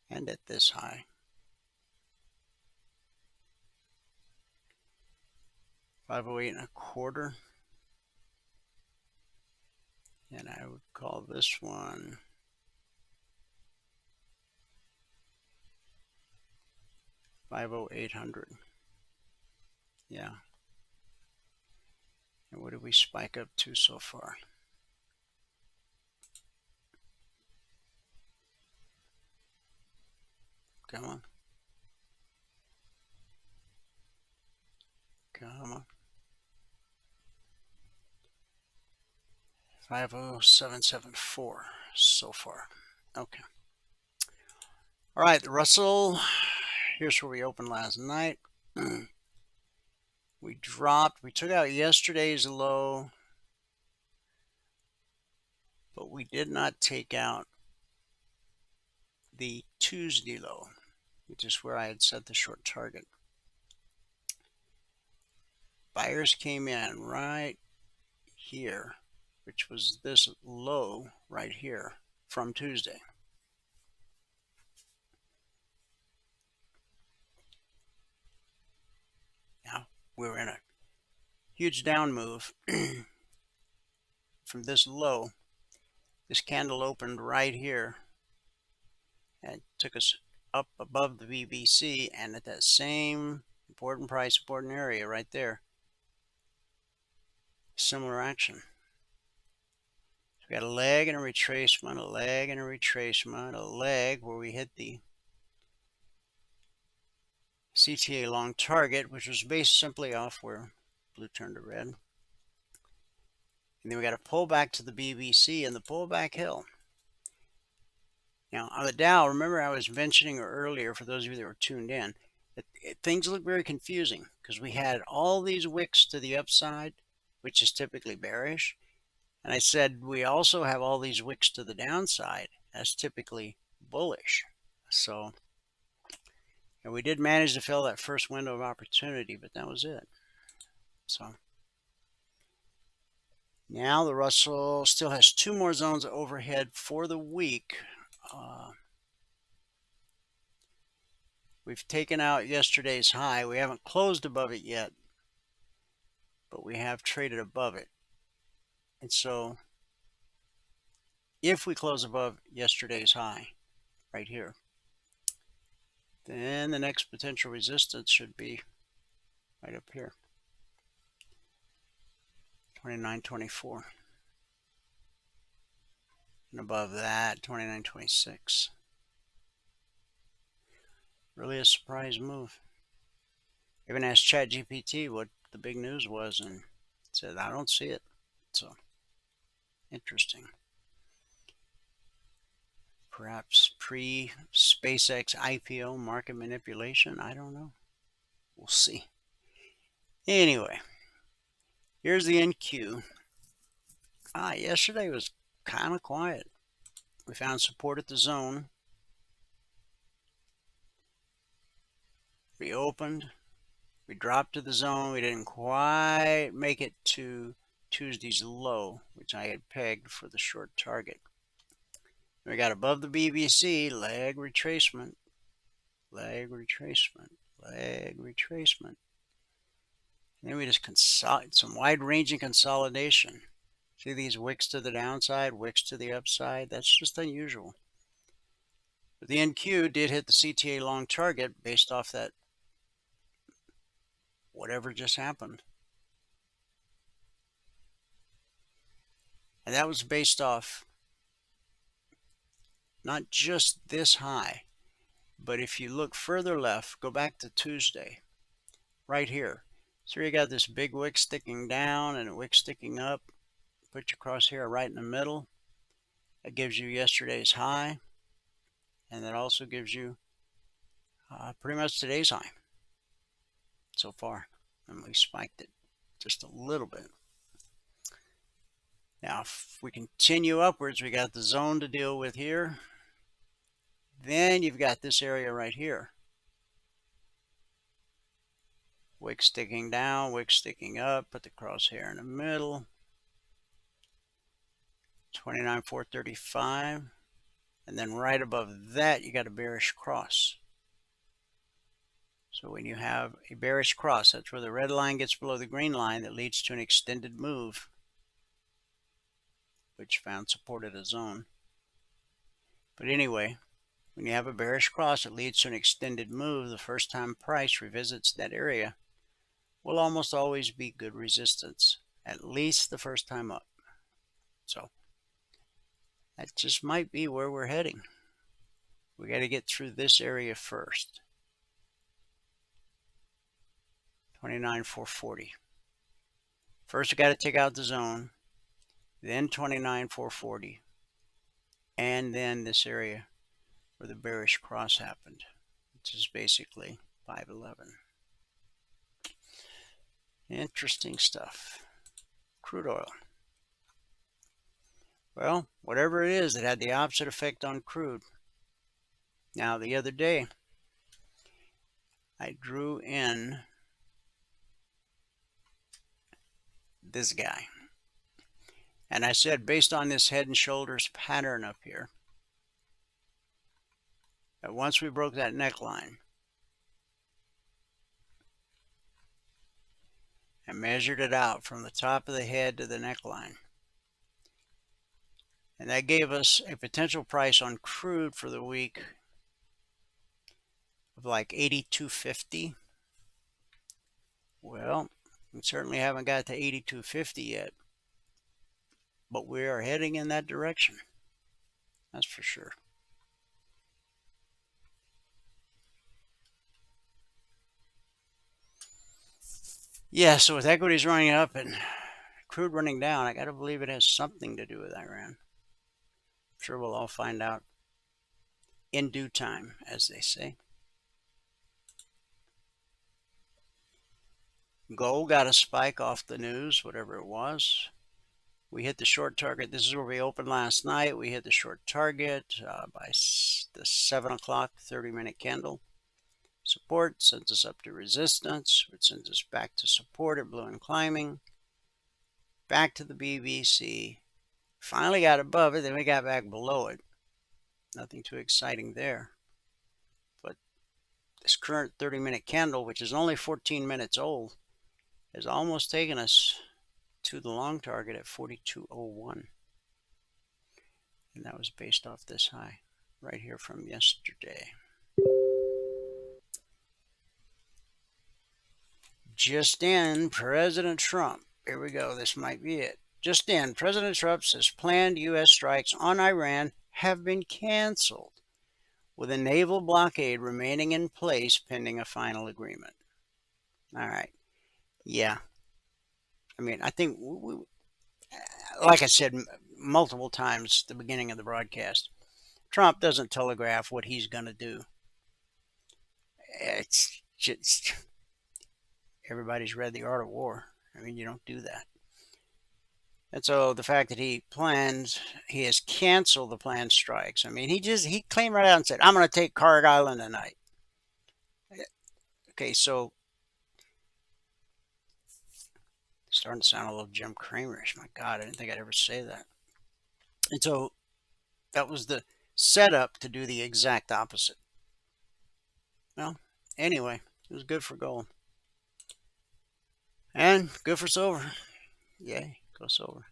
and at this high. 508.25. And I would call this one 50800. Yeah. And what did we spike up to so far? Come on. Come on. 50774 so far. Okay. All right, the Russell. Here's where we opened last night. We dropped. We took out yesterday's low, but we did not take out the Tuesday low, which is where I had set the short target. Buyers came in right here, which was this low right here from Tuesday. Now we're in a huge down move from this low. This candle opened right here and took us up above the BBC, and at that same important price, important area right there, similar action. So we got a leg and a retracement, a leg and a retracement, a leg where we hit the CTA long target, which was based simply off where blue turned to red. And then we got a pullback to the BBC and the pullback hill. Now on the Dow, remember I was mentioning earlier, for those of you that were tuned in, that things look very confusing because we had all these wicks to the upside, which is typically bearish. And I said we also have all these wicks to the downside as typically bullish. So and we did manage to fill that first window of opportunity, but that was it. So now the Russell still has 2 more zones overhead for the week. We've taken out yesterday's high. We haven't closed above it yet, but we have traded above it. And so if we close above yesterday's high right here, then the next potential resistance should be right up here, 29.24. And above that, 29.26. Really a surprise move. Even asked ChatGPT what the big news was, and it said, I don't see it. So, interesting. Perhaps pre-SpaceX IPO market manipulation? I don't know. We'll see. Anyway, here's the NQ. Yesterday was kind of quiet. We found support at the zone. We opened. We dropped to the zone. We didn't quite make it to Tuesday's low, which I had pegged for the short target. We got above the BBC, leg retracement, leg retracement, leg retracement. And then we just consolidate, some wide-ranging consolidation. See these wicks to the downside, wicks to the upside? That's just unusual. But the NQ did hit the CTA long target based off that whatever just happened. And that was based off not just this high, but if you look further left, go back to Tuesday, right here. So you got this big wick sticking down and a wick sticking up. Put your crosshair right in the middle. That gives you yesterday's high, and that also gives you pretty much today's high so far. And we spiked it just a little bit. Now, if we continue upwards, we got the zone to deal with here. Then you've got this area right here. Wick sticking down, wick sticking up, put the crosshair in the middle. 29,435. And then right above that, you got a bearish cross. So when you have a bearish cross, that's where the red line gets below the green line that leads to an extended move, which found support at a zone. But anyway, when you have a bearish cross, it leads to an extended move. The first time price revisits that area will almost always be good resistance, at least the first time up. So that just might be where we're heading. We got to get through this area first. 29,440. First, we got to take out the zone, then 29,440, and then this area where the bearish cross happened, which is basically 511. Interesting stuff. Crude oil. Well, whatever it is, it had the opposite effect on crude. Now, the other day, I drew in this guy. And I said, based on this head and shoulders pattern up here, that once we broke that neckline and measured it out from the top of the head to the neckline, and that gave us a potential price on crude for the week of like 82.50. Well, we certainly haven't got to 82.50 yet, but we are heading in that direction. That's for sure. Yeah, so with equities running up and crude running down, I got to believe it has something to do with Iran. I'm sure we'll all find out in due time, as they say. Gold got a spike off the news, whatever it was. We hit the short target. This is where we opened last night. We hit the short target by the 7 o'clock 30-minute candle. Support sends us up to resistance, which sends us back to support at blue and climbing. Back to the BBC. Finally got above it, then we got back below it. Nothing too exciting there. But this current 30-minute candle, which is only 14 minutes old, has almost taken us to the long target at 42.01. And that was based off this high right here from yesterday. Just in, President Trump. Here we go. This might be it. Just in, President Trump says planned U.S. strikes on Iran have been canceled, with a naval blockade remaining in place pending a final agreement. All right. Yeah. I mean, I think, like I said multiple times at the beginning of the broadcast, Trump doesn't telegraph what he's going to do. It's just, everybody's read The Art of War. I mean, you don't do that. And so the fact that he has canceled the planned strikes. I mean, he claimed right out and said, I'm going to take Card Island tonight. Okay, so starting to sound a little Jim Cramerish. My God, I didn't think I'd ever say that. And so that was the setup to do the exact opposite. Well, anyway, it was good for gold. And good for silver. Yay, go silver.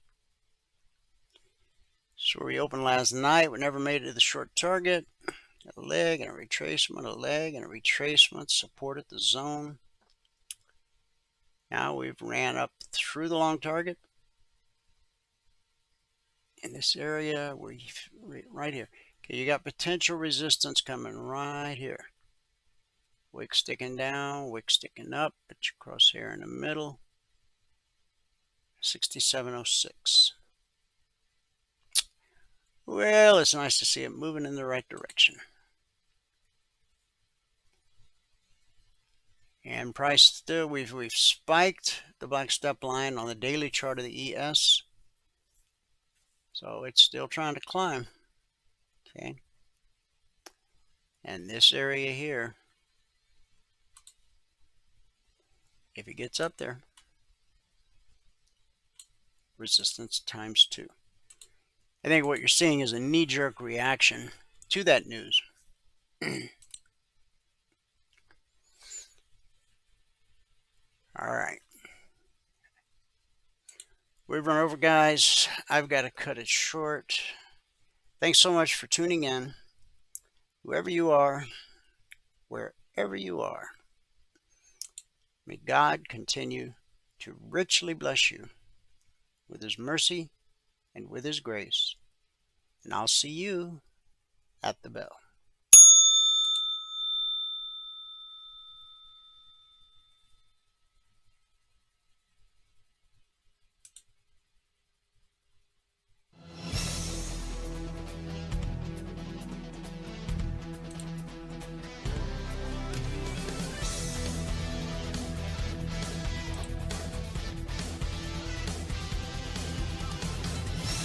So we opened last night. We never made it to the short target. A leg and a retracement, a leg and a retracement. Supported the zone. Now we've ran up through the long target. in this area where right here. Okay, you got potential resistance coming right here. Wick sticking down, wick sticking up, put your crosshair in the middle. 6706. Well, it's nice to see it moving in the right direction. And price still, we've spiked the black step line on the daily chart of the ES. So it's still trying to climb. Okay. And this area here, if it gets up there, resistance times 2. I think what you're seeing is a knee-jerk reaction to that news. All right. We've run over, guys. I've got to cut it short. Thanks so much for tuning in. Whoever you are, wherever you are, may God continue to richly bless you with His mercy and with His grace. And I'll see you at the bell.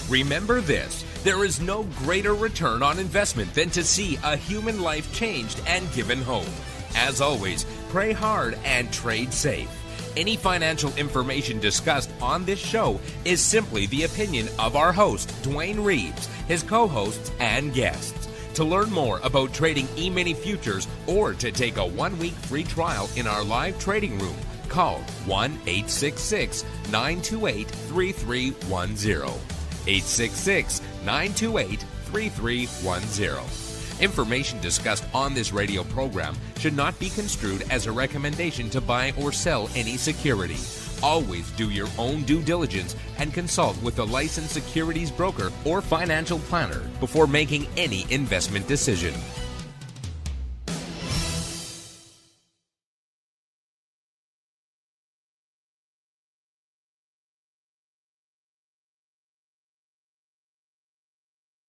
Remember this, there is no greater return on investment than to see a human life changed and given hope. As always, pray hard and trade safe. Any financial information discussed on this show is simply the opinion of our host, Dwayne Reeves, his co-hosts, and guests. To learn more about trading E-mini futures or to take a 1-week free trial in our live trading room, call 1-866-928-3310. 866-928-3310. Information discussed on this radio program should not be construed as a recommendation to buy or sell any security. Always do your own due diligence and consult with a licensed securities broker or financial planner before making any investment decision.